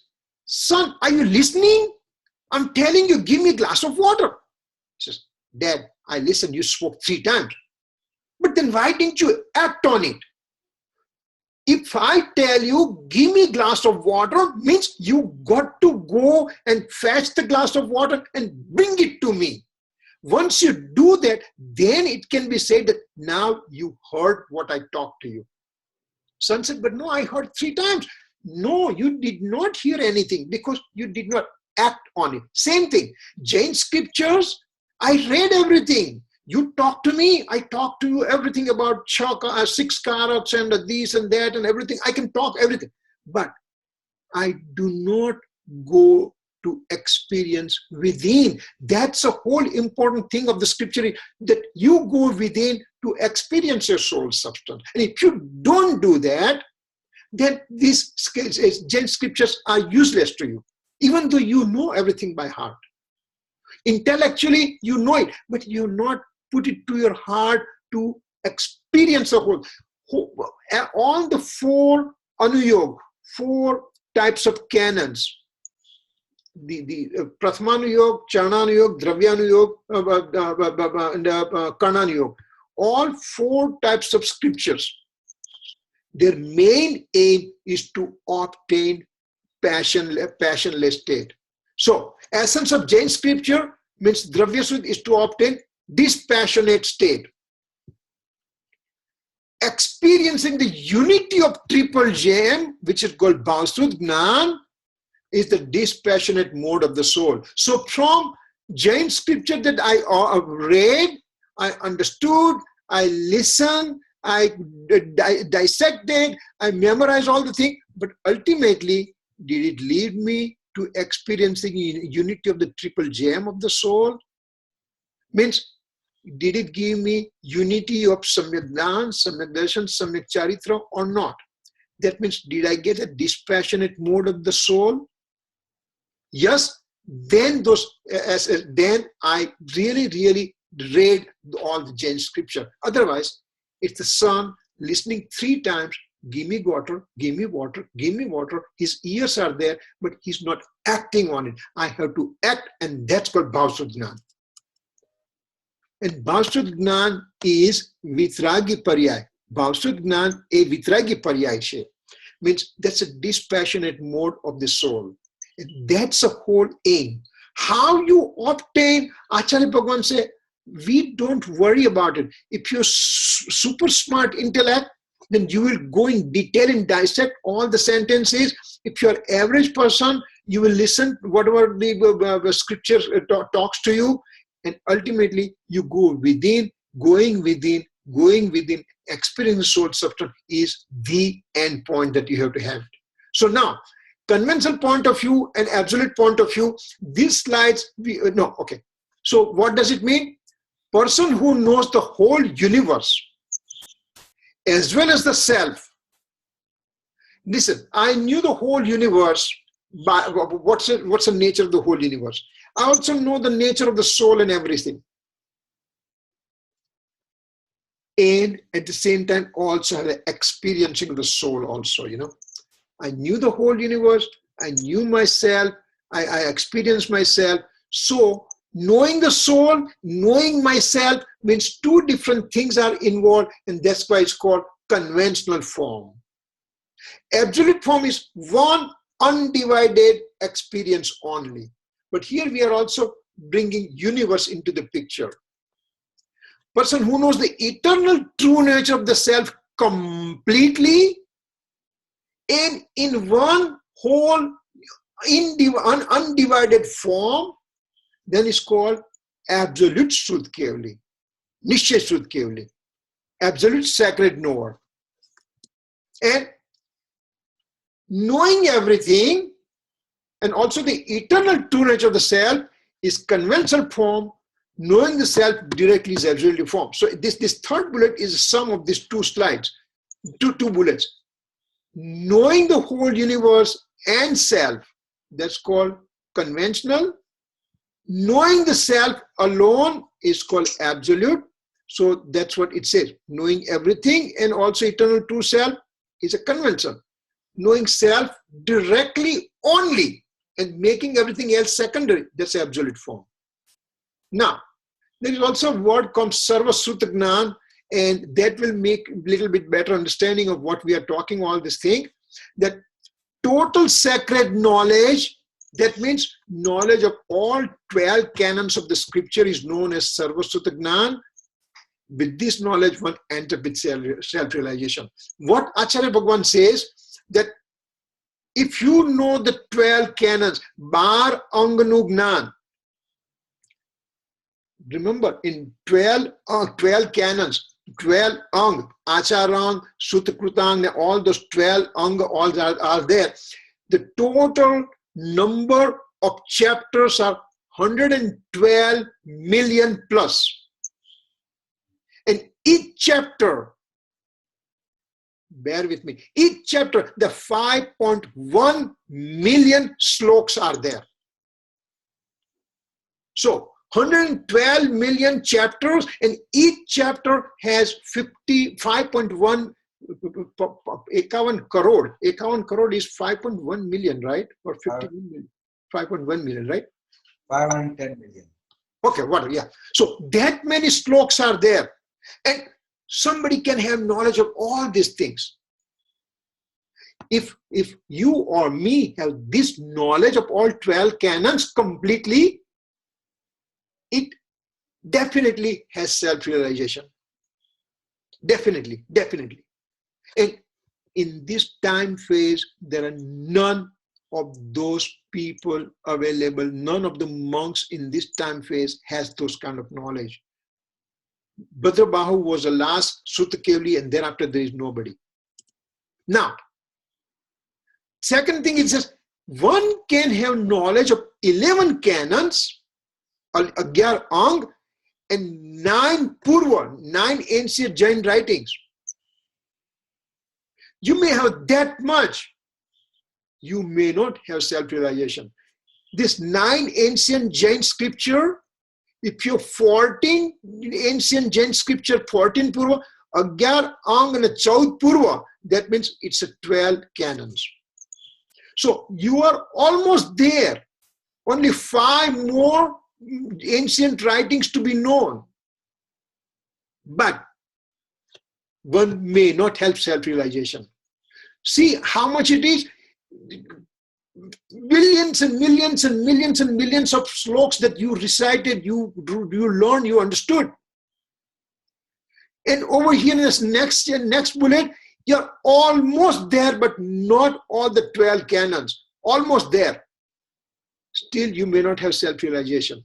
B: son, are you listening? I'm telling you, give me a glass of water. He says, dad, I listened, you spoke 3 times. But then why didn't you act on it? If I tell you, give me a glass of water, means you got to go and fetch the glass of water and bring it to me. Once you do that, then it can be said that now you heard what I talked to you. Son said, but no, I heard 3 times. No, you did not hear anything because you did not act on it. Same thing. Jain scriptures, I read everything. You talk to me, I talk to you everything about 6 carats and this and that and everything. I can talk everything. But I do not go to experience within. That's a whole important thing of the scripture, that you go within to experience your soul substance. And if you don't do that, then these Jain scriptures are useless to you, even though you know everything by heart. Intellectually, you know it, but you not put it to your heart to experience the whole. All the 4 anuyog, 4 types of canons, the Prathamanuyog, Charananuyog, Dravyanuyog, and Karnanuyog, all 4 types of scriptures, their main aim is to obtain passionless state. So, essence of Jain scripture means Dravya Shrut is to obtain dispassionate state. Experiencing the unity of triple JM, which is called Bhavsudgnan, is the dispassionate mode of the soul. So, from Jain scripture that I read, I understood, I listened, I dissected, I memorized all the things, but ultimately, did it lead me to experiencing unity of the triple gem of the soul? Means, did it give me unity of Samyak Dhyan, Samyak Darshan, Samyak Charitra or not? That means, did I get a dispassionate mode of the soul? Yes, then then I really read all the Jain scripture. Otherwise, it's the son listening 3 times, give me water, give me water, give me water. His ears are there, but he's not acting on it. I have to act, and that's called Bhavsudgnan. And Bhavsudgnan is Vitragi Paryay. Bhavsudgnan a Vitragi Paryay means that's a dispassionate mode of the soul. And that's a whole aim. How you obtain, Acharya Bhagavan say, we don't worry about it. If you're super smart intellect, then you will go in detail and dissect all the sentences. If you're average person, you will listen whatever the scripture talks to you, and ultimately you go within, going within, experiencing soul substance is the end point that you have to have. So now, conventional point of view and absolute point of view, these slides, no, okay. So what does it mean? Person who knows the whole universe as well as the self. Listen, I knew the whole universe. By what's the nature of the whole universe? I also know the nature of the soul and everything. And at the same time, also have the experiencing of the soul also, you know. I knew the whole universe. I knew myself. I experienced myself. So knowing the soul, knowing myself means two different things are involved, and that's why it's called conventional form. Absolute form is one undivided experience only. But here we are also bringing universe into the picture. Person who knows the eternal true nature of the self completely and in one whole undivided form, then is called absolute Shuddh Kevali, Nishchay Shuddh Kevali, absolute sacred knower. And knowing everything and also the eternal true nature of the self is conventional form. Knowing the self directly is absolute form. So this third bullet is a sum of these two slides, two bullets. Knowing the whole universe and self, that's called conventional. Knowing the self alone is called absolute. So that's what it says. Knowing everything and also eternal true self is a conventional. Knowing self directly only and making everything else secondary, that's absolute form. Now, there is also a word called Sarva Sutra Gnan, and that will make a little bit better understanding of what we are talking, all this thing. That total sacred knowledge, that means knowledge of all 12 canons of the scripture is known as Sarva Sutra Gnan. With this knowledge, one enters with self-realization. What Acharya Bhagwan says, that if you know the 12 canons, Bar Anganu Gnan, remember in 12 canons, 12 Ang, Acharang, Sutakrutang, all those 12 Ang, all are there. The total number of chapters are 112 million plus. And each chapter, bear with me, each chapter, the 5.1 million sloks are there. So 112 million chapters, and each chapter has 5.1 crore. 51 crore is 5.1 million, right? Or 51 million. 5.1 million, right?
G: 510 million.
B: Okay, whatever, yeah. So that many sloks are there. And somebody can have knowledge of all these things. If you or me have this knowledge of all 12 canons completely, it definitely has self-realization. Definitely. And in this time phase, there are none of those people available. None of the monks in this time phase has those kind of knowledge. Bhadrabahu was the last Sutta Kevali, and thereafter there is nobody. Now, second thing is just one can have knowledge of 11 canons, Agyar Ang, and 9 Purva, 9 ancient Jain writings. You may have that much. You may not have self-realization. This 9 ancient Jain scripture, if you have 14 ancient Jain scripture, 14 Purva, Agyar Ang and 14 Purva, that means it's a 12 canons. So you are almost there. Only 5 more ancient writings to be known. But one may not help self-realization. See how much it is. Millions and millions and millions and millions of sloks that you recited, you learned, you understood. And over here in this next bullet, you're almost there, but not all the 12 canons. Almost there. Still, you may not have self-realization.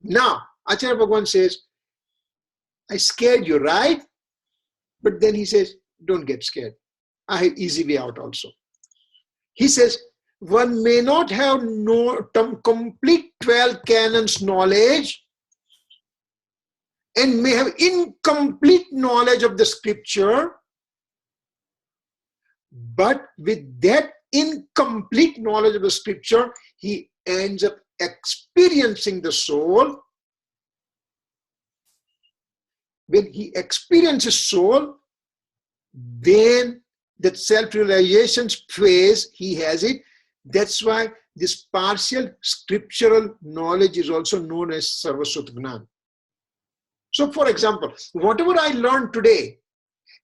B: Now, Acharya Bhagwan says, I scared you, right? But then he says, don't get scared. I have easy way out also. He says, one may not have complete 12 canons knowledge and may have incomplete knowledge of the scripture, but with that incomplete knowledge of the scripture, he ends up experiencing the soul. When he experiences soul, then that self-realization phase, he has it. That's why this partial scriptural knowledge is also known as Sarvasut Gnan. So for example, whatever I learned today,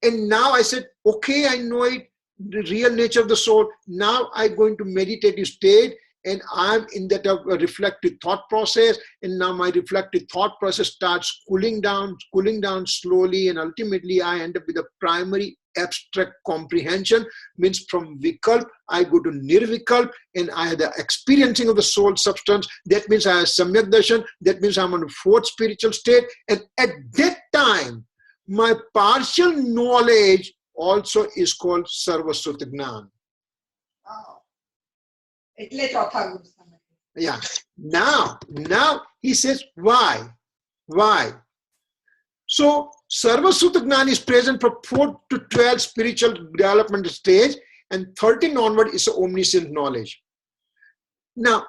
B: and now I said, okay, I know it, the real nature of the soul. Now I'm going to meditative state, and I'm in that reflective thought process, and now my reflective thought process starts cooling down slowly, and ultimately I end up with a primary abstract comprehension. Means from vikalp I go to nirvikalp, and I have the experiencing of the soul substance. That means I have samyak darshan. That means I'm on a fourth spiritual state, and at that time my partial knowledge also is called Sarvasut Gnan. Yeah. Now he says, why? So Sarvasut Gnan is present from 4 to 12 spiritual development stage, and 13 onward is omniscient knowledge. Now,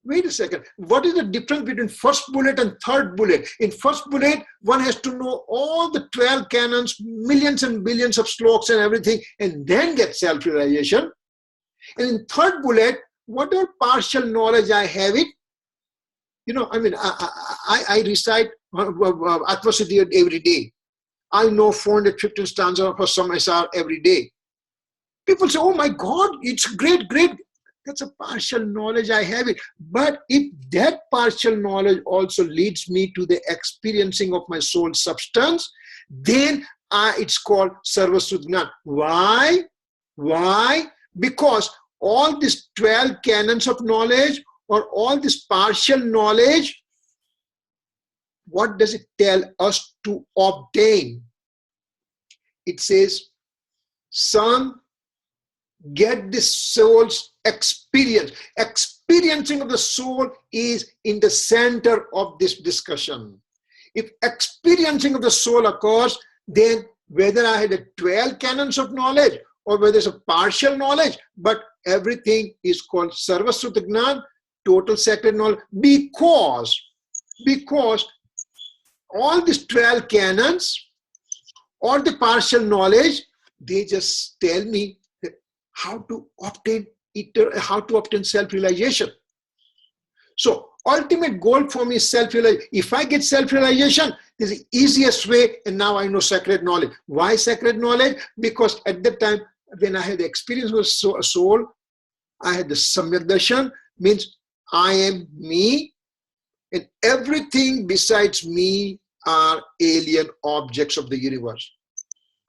B: wait a second. What is the difference between first bullet and third bullet? In first bullet, one has to know all the 12 canons, millions and billions of slokas and everything, and then get self-realization. And in third bullet, whatever partial knowledge I have it, I recite Atmasiddhi every day. I know 415 stanza for Samaysar every day. People say, oh my God, it's great. That's a partial knowledge, I have it. But if that partial knowledge also leads me to the experiencing of my soul substance, then it's called Sarvasut Gnan. Why? Because all these 12 canons of knowledge or all this partial knowledge, what does it tell us to obtain? It says, son, get this soul's experience. Experiencing of the soul is in the center of this discussion. If experiencing of the soul occurs, then whether I had a 12 canons of knowledge or whether it's a partial knowledge, but everything is called Sarvasut Gnan, total sacred knowledge, because all these 12 canons or the partial knowledge, they just tell me how to obtain self-realization. So ultimate goal for me is self-realization. If I get self-realization, this is the easiest way, and now I know sacred knowledge. Why sacred knowledge? Because at that time, when I had the experience with soul, I had the samyak darshan, means I am me, and everything besides me are alien objects of the universe.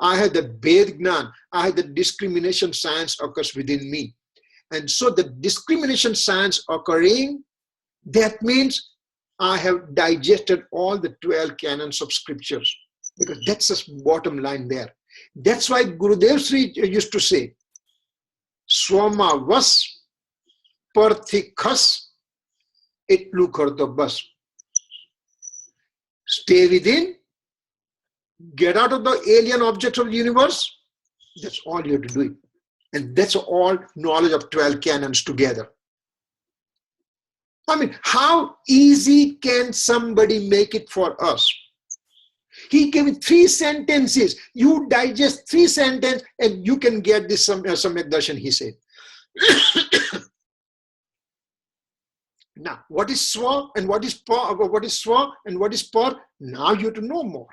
B: I had the Ved Gnan, I had the discrimination science occurs within me. And so the discrimination science occurring, that means I have digested all the 12 canons of scriptures, because that's the bottom line there. That's why Gurudev Sri used to say, Swama vas parthikas itlu karto bas. Stay within, get out of the alien objects of the universe. That's all you have to do. And that's all knowledge of 12 canons together. I mean, how easy can somebody make it for us? He gave me 3 sentences. You digest 3 sentences and you can get this samyak darshan, he said. Now, what is swa and what is pa? What is swa and what is par? Now you have to know more.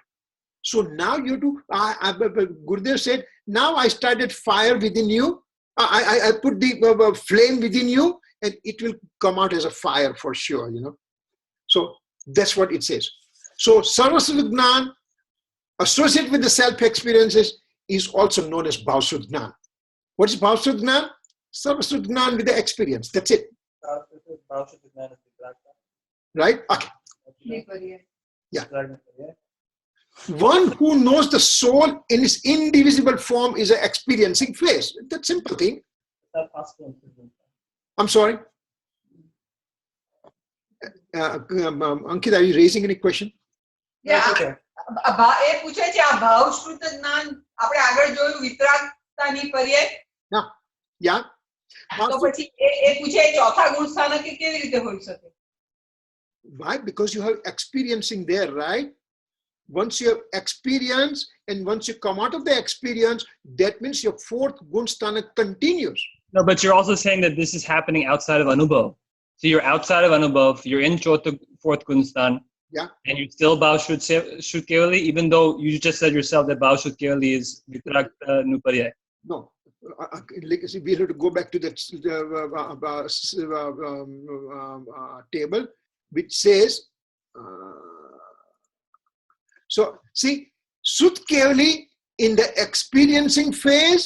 B: So now you have to, Gurudev said, now I started fire within you. I put the flame within you, and it will come out as a fire for sure, So that's what it says. So Sarvasut Gnan, associated with the self-experiences, is also known as Bhavasut Gnan. What is Bhavasut Gnan? Sarvasut Gnan with the experience. That's it. Right? Okay. Yeah. One who knows the soul in its indivisible form is an experiencing phase. That's simple thing.
E: that possible improvement?
B: I'm sorry. Ankit, are you raising any question?
D: Yeah.
E: That's okay.
D: એ પૂછે છે આ ભાવશ્રુત જ્ઞાન આપણે આગળ જોયું વિતરાગતાની પર્યાય
B: Yeah.
D: તો પછી એ પૂછે ચોથા ગુણ સ્થાનક એ કેવી રીતે હોઈ શકે?
B: Why? Because you have experiencing there, right? Once you have experience and once you come out of the experience, that means your fourth gunstana continues.
F: No, but you're also saying that this is happening outside of Anubhav. So you're outside of Anubhav, you're in fourth Gunstan,
B: Yeah.
F: and you still Bhav Shrut Kevali, even though you just said yourself that Bhav Shrut Kevali is Vitragta Nuparyay.
B: No. Like, see, we have to go back to that table which says, so see, Sut Kevali in the experiencing phase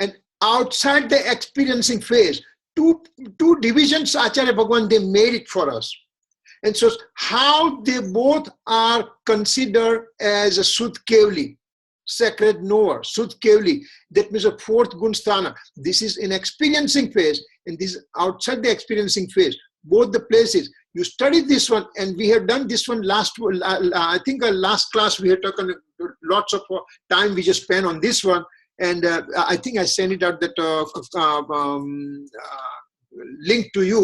B: and outside the experiencing phase, two divisions Acharya Bhagwan, they made it for us. And so how they both are considered as a Sut Kevali, sacred knower, Sut Kevali, that means a fourth Gunsthana. This is in experiencing phase and this is outside the experiencing phase. Both the places. You studied this one and we have done this one last, I think last class we had taken lots of time we just spent on this one. And I think I sent it out that link to you.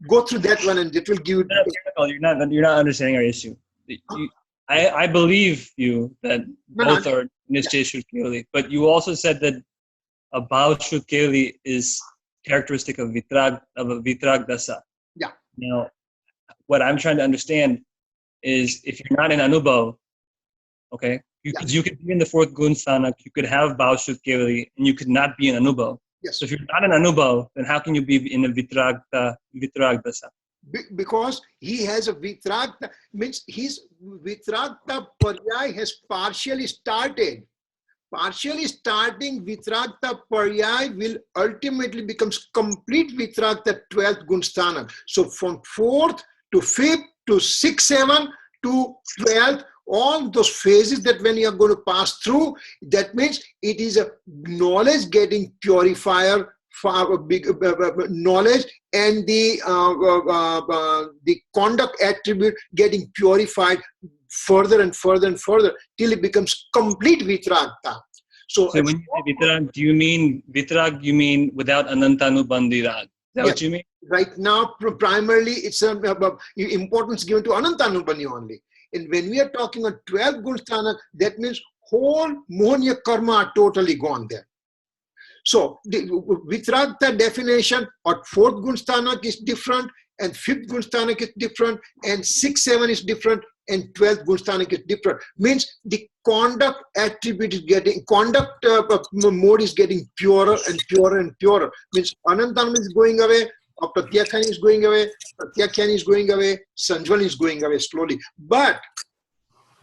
B: Go through that one and it will give you.
F: You're not understanding our issue. I believe you that both are Nishchay Shrut Kevali, but you also said that a Bhav Shrut Kevali is characteristic of Vitrag Dasa.
B: Yeah.
F: Now, what I'm trying to understand is if you're not in Anubhav, okay, you could be in the fourth Gun Sthanak, you could have Bhav Shrut Kevali, and you could not be in Anubhav.
B: Yes.
F: So if you're not in Anubhav, then how can you be in a Vitrag Dasa?
B: Because he has a Vitragta, means his Vitragta Paryay has partially started. Partially starting Vitragta Paryay will ultimately becomes complete Vitragta 12th Gunsthana. So from 4th to 5th to 6th, 7th to 12th, all those phases that when you are going to pass through, that means it is a knowledge getting purifier, knowledge and the conduct attribute getting purified further and further and further till it becomes complete Vitragta. So
F: when you say Vitrag, do you mean Vitrag, you mean without Anantanubandhi Rag? Is that what you mean?
B: Right now, primarily, it's importance given to Anantanubandhi only. And when we are talking on 12 Gunsthana, that means whole Mohaniya karma are totally gone there. So the Vitragta definition or 4th Gunsthana is different, and 5th Gunsthana is different, and 6, 7 is different, and 12th Gunsthana is different. Means the conduct attribute is getting, conduct mode is getting purer and purer and purer. Means Anantanam is going away, Pratyakhyan is going away, Pratyakhyan is going away, Sanjval is going away slowly. But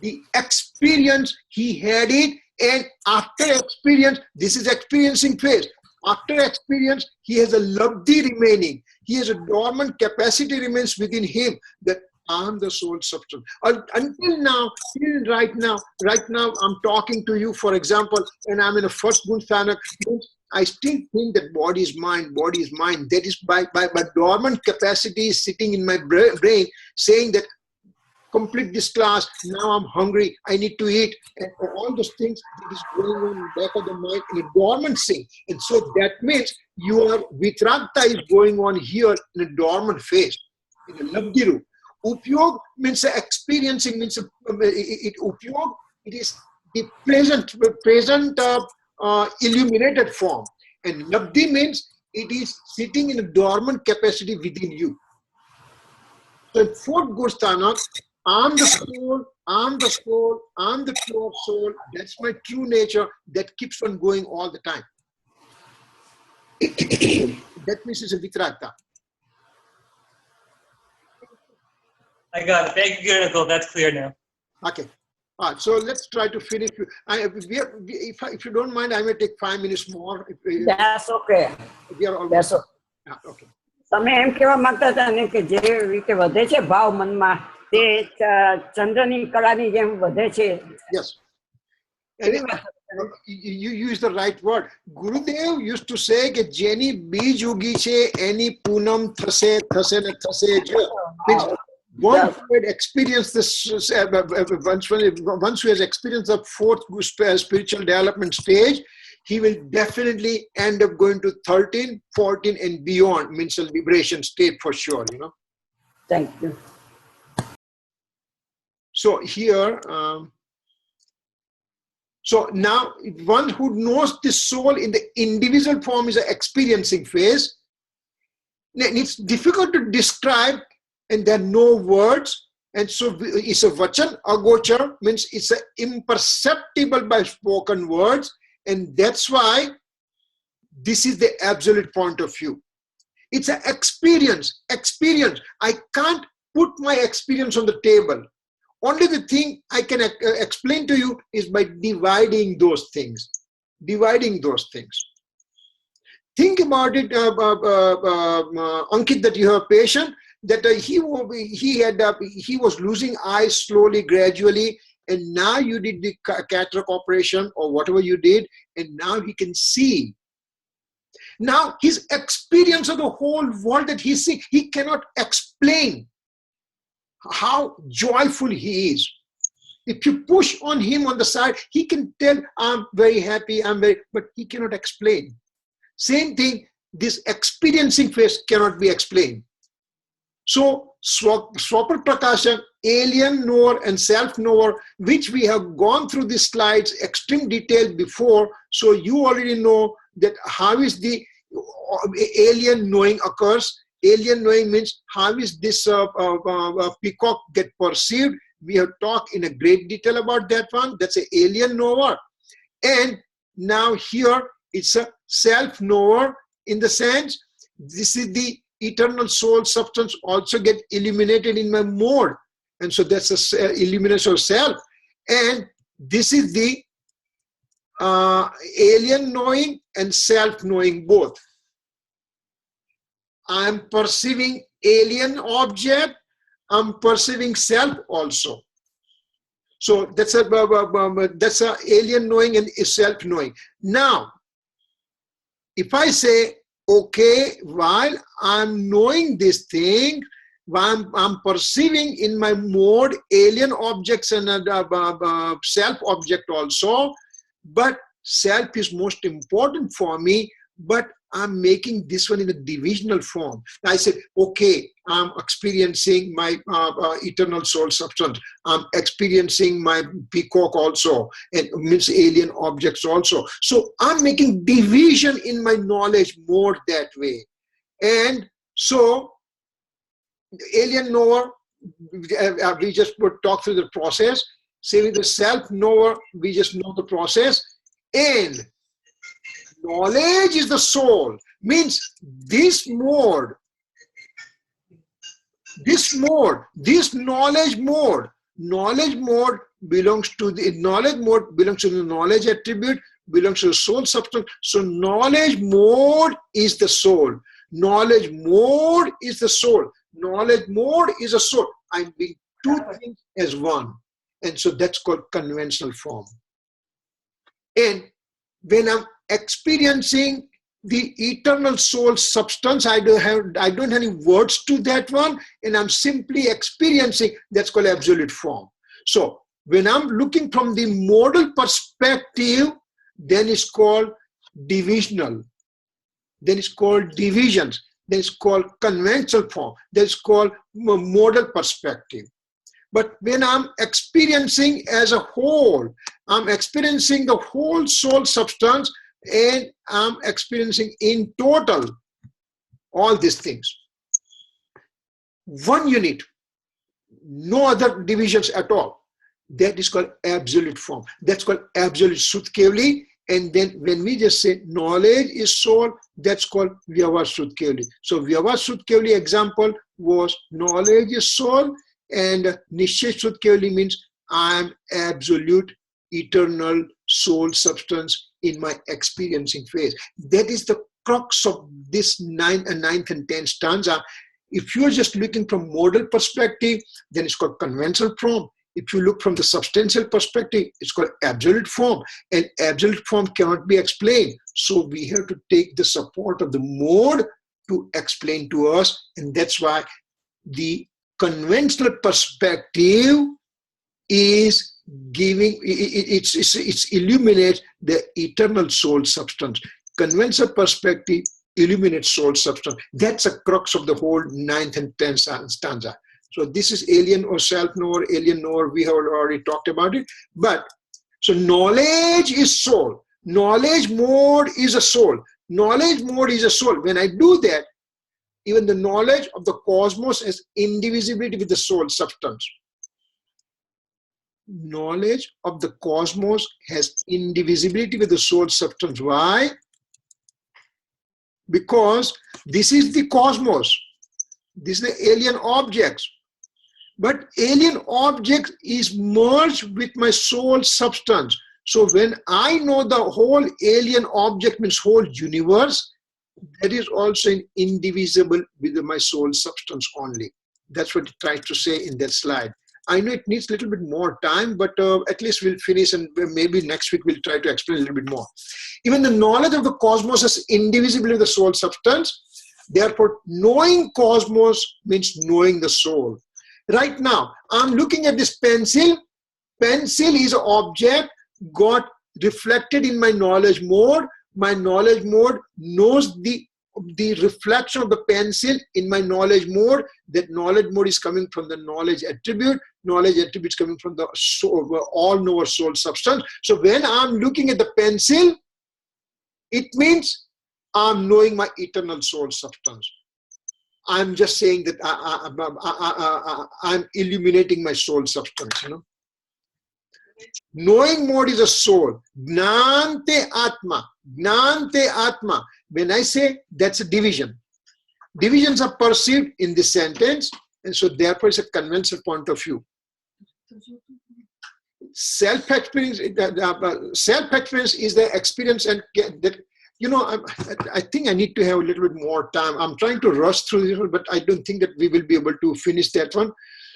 B: the experience, he had it, and after experience, this is experiencing phase. After experience, he has a labdhi remaining. He has a dormant capacity remains within him that I am the soul substance. Until now, right now, I'm talking to you, for example, and I'm in a first Gunsthana. I still think that body is mind. That is by dormant capacity sitting in my brain saying that complete this class, now I'm hungry, I need to eat, and all those things that is going on in the back of the mind in a dormancy. And so that means your Vitragta is going on here in a dormant phase, in a labdiru. Upyog means experiencing, means upyog, it is the present illuminated form. And labdhi means it is sitting in a dormant capacity within you. So in 4th Gunsthana, I'm the soul, I'm the pure soul. That's my true nature that keeps on going all the time. That means it's a Vitragta.
F: I got it. Thank you, Nicole. That's clear now.
B: Okay. So let's try to finish. If you don't mind, I may take 5 minutes more.
C: That's okay.
B: We are almost.
C: That's okay.
B: Okay.
C: તમે એમ કહેવા માંગતા હતા ને કે જે રીતે વધે છે ભાવ મનમાં તે ચંદ્રની કળાની જેમ વધે છે.
B: Yes. You use the right word. Gurudev used to say that Jeni bij ugi che any punam thase thase na thase jo. Means one who had experienced this, once who has experienced the fourth spiritual development stage, he will definitely end up going to 13, 14 and beyond, means a liberation state for sure, you know.
C: Thank you.
B: So here, so now one who knows the soul in the individual form is an experiencing phase. It's difficult to describe and there are no words. And so it's a vachan, agochar, means it's a imperceptible by spoken words. And that's why this is the absolute point of view. It's an experience. I can't put my experience on the table. Only the thing I can explain to you is by dividing those things. Think about it, Ankit, that you have a patient, that he was losing eyes slowly, gradually, and now you did the cataract operation or whatever you did, and now he can see. Now his experience of the whole world that he's seeing, he cannot explain how joyful he is. If you push on him on the side, he can tell, I'm very happy, but he cannot explain. Same thing, this experiencing phase cannot be explained. So, Swapar Prakasha, alien knower and self-knower, which we have gone through these slides extreme detail before, so you already know that how is the alien knowing occurs. Alien knowing means how is this peacock get perceived. We have talked in a great detail about that one. That's an alien knower. And now here it's a self-knower in the sense this is the eternal soul substance also get illuminated in my mode. And so that's a illumination of self. And this is the alien knowing and self-knowing both. I'm perceiving alien object, I'm perceiving self also. So that's a alien knowing and self-knowing. Now, if I say, okay, while I'm knowing this thing, while I'm perceiving in my mode alien objects and self object also, but self is most important for me, but I'm making this one in a divisional form. I said, okay, I'm experiencing my eternal soul substance. I'm experiencing my peacock also, and means alien objects also. So I'm making division in my knowledge more that way. And so, alien knower, we just would talk through the process. Say with the self-knower, we just know the process. And knowledge is the soul, means this mode, this knowledge mode belongs to the knowledge attribute, belongs to the soul substance. So knowledge mode is the soul. Knowledge mode is the soul. Knowledge mode is a soul. I'm being two things as one. And so that's called conventional form. And when I'm experiencing the eternal soul substance, I don't have any words to that one, and I'm simply experiencing, that's called absolute form. So when I'm looking from the modal perspective, then it's called divisional. Then it's called divisions. Then it's called conventional form. Then it's called modal perspective. But when I'm experiencing as a whole, I'm experiencing the whole soul substance, and I'm experiencing in total all these things. One unit, no other divisions at all. That is called absolute form. That's called absolute Shuddh Kevali. And then when we just say knowledge is soul, that's called Vyavaha Shuddh Kevali. So Vyavaha Shuddh Kevali example was knowledge is soul, and Nishchay Shuddh Kevali means I am absolute eternal soul substance in my experiencing phase. That is the crux of this 9th and 10th stanza. If you're just looking from modal perspective, then it's called conventional form. If you look from the substantial perspective, it's called absolute form, and absolute form cannot be explained. So we have to take the support of the mode to explain to us, and that's why the conventional perspective is giving, it's illuminates the eternal soul substance. Conventional perspective illuminates soul substance. That's a crux of the whole 9th and 10th stanza. So this is alien or self-knower, alien knower. We have already talked about it. But so knowledge is soul. Knowledge mode is a soul. Knowledge mode is a soul. When I do that, even the knowledge of the cosmos has indivisibility with the soul substance. Knowledge of the cosmos has indivisibility with the soul substance. Why? Because this is the cosmos. This is the alien objects. But alien object is merged with my soul substance. So when I know the whole alien object means whole universe, that is also indivisible with my soul substance only. That's what it tries to say in that slide. I know it needs a little bit more time, but at least we'll finish, and maybe next week we'll try to explain a little bit more. Even the knowledge of the cosmos is indivisible with the soul substance. Therefore, knowing cosmos means knowing the soul. Right now, I'm looking at this pencil. Pencil is an object got reflected in my knowledge mode. My knowledge mode knows the reflection of the pencil in my knowledge mode. That knowledge mode is coming from the knowledge attribute. Knowledge attribute is coming from the soul, all knower soul substance. So when I'm looking at the pencil, it means I'm knowing my eternal soul substance. I'm just saying that I'm illuminating my soul substance, you know. Knowing mode is a soul. Gnante Atma. Gnante Atma. When I say, that's a division. Divisions are perceived in this sentence, and so therefore it's a conventional point of view. Self-experience is the experience, and that, you know, I think I need to have a little bit more time. I'm trying to rush through this one, but I don't think that we will be able to finish that one.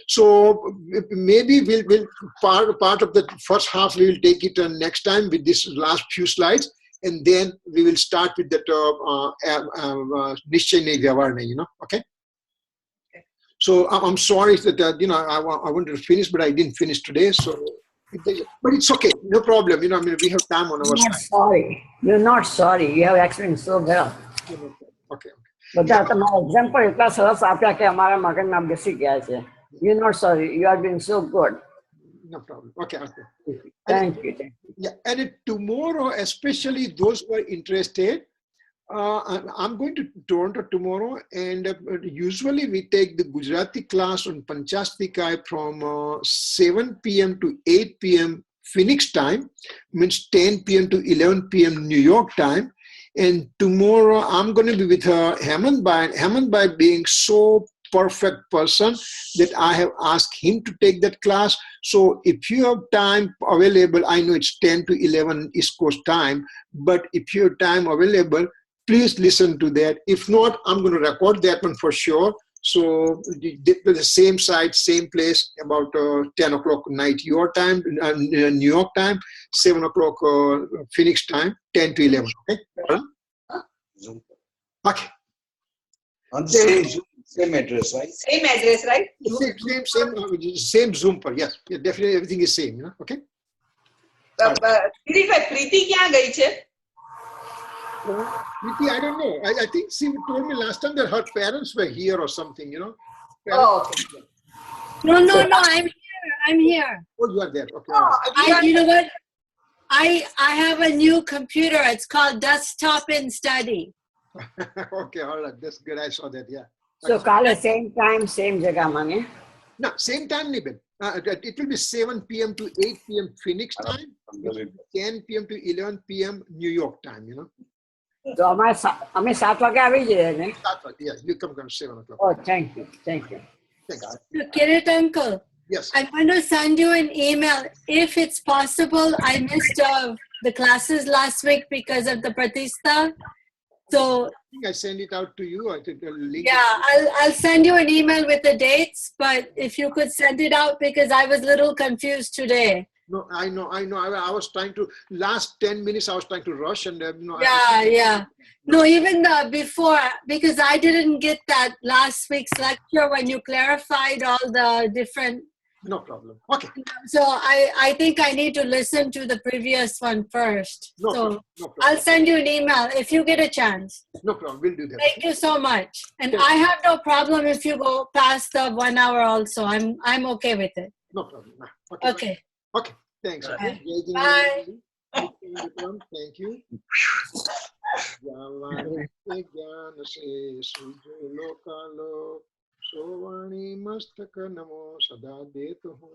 B: So maybe we'll part of the first half we will take it next time with this last few slides, and then we will start with that Nishchay Nahi Vyavahar Nahi, you know. Okay. So I'm sorry that you know I wanted to finish, but I didn't finish today. So. But it's okay, no problem. You know, I mean, we have time on our side.
C: You're not sorry. You're not sorry. You have explained so well.
B: Okay.
C: બધા તમારા example એટલા સરસ આપ્યા કે અમારા મગજમાં બેસી ગયા છે. You're not sorry. You are being so good.
B: No problem. Okay.
C: Thank you.
B: Yeah, and tomorrow, especially those who are interested, I'm going to Toronto tomorrow, and usually we take the Gujarati class on Panchastikay from 7 p.m. to 8 p.m. Phoenix time, means 10 p.m. to 11 p.m. New York time. And tomorrow I'm going to be with Hemant Bhai being so perfect person that I have asked him to take that class. So if you have time available, I know it's 10 to 11 East Coast time, but if you have time available, please listen to that. If not, I'm going to record that one for sure. So the same site, same place, about 10 o'clock night your time, New York time, 7 o'clock Phoenix time, 10 to 11. Okay.
G: Zoom.
B: Okay.
G: On the same address, right?
D: Same address, right?
B: Same Zoom per. Yes, yeah, definitely everything is same. You know? Okay.
D: Preeti ક્યાં ગઈ છે?
B: Preeti, I don't know. I think she told me last time that her parents were here or something, you know.
D: Oh, okay.
H: No, I'm here.
B: Oh, you are there. Okay.
H: You know what? I have a new computer. It's called Desktop and Study.
B: Okay, all right. That's good. I saw that, yeah.
C: So કાલે same time, same જગ્યા માં.
B: No, same time, Niben. It will be 7 p.m. to 8 p.m. Phoenix time, 10 p.m. to 11 p.m. New York time, you know.
C: તો અમે 7 વાગે આવી જઈએ ને.
B: Yeah, you come 7 o'clock.
C: Oh, thank you.
B: Thanks.
H: Kirit uncle.
B: Yes.
H: I'm going to send you an email if it's possible. I missed the classes last week because of the Pratistha. So
B: think I send it out to you. I think the link.
H: yeah, I'll send you an email with the dates, but if you could send it out because I was a little confused today.
B: No, I know. I was trying to, last 10 minutes, I was trying to rush and,
H: Yeah. No, even before, because I didn't get that last week's lecture when you clarified all the different.
B: No problem. Okay.
H: So I think I need to listen to the previous one first.
B: No
H: So
B: problem. No problem.
H: I'll send you an email if you get a chance.
B: No problem. We'll do that.
H: Thank you so much. And I have no problem if you go past the 1 hour also. I'm okay with it.
B: No problem.
H: Okay.
B: Okay. Thanks.
H: Bye.
B: Bye.
H: Bye.
B: Thank you. Sovani mastaka namo sada detu hu.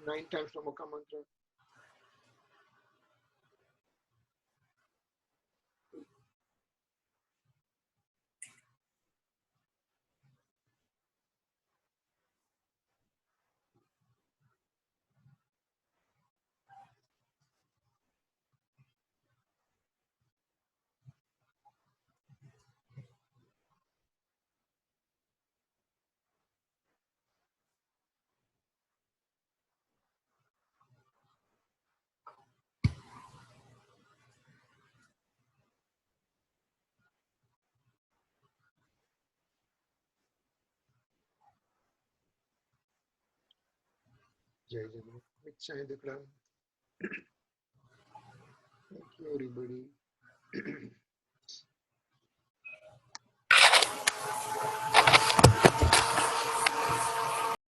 B: 9 times Namo mantra. Jai Jagannath. Thank you, everybody.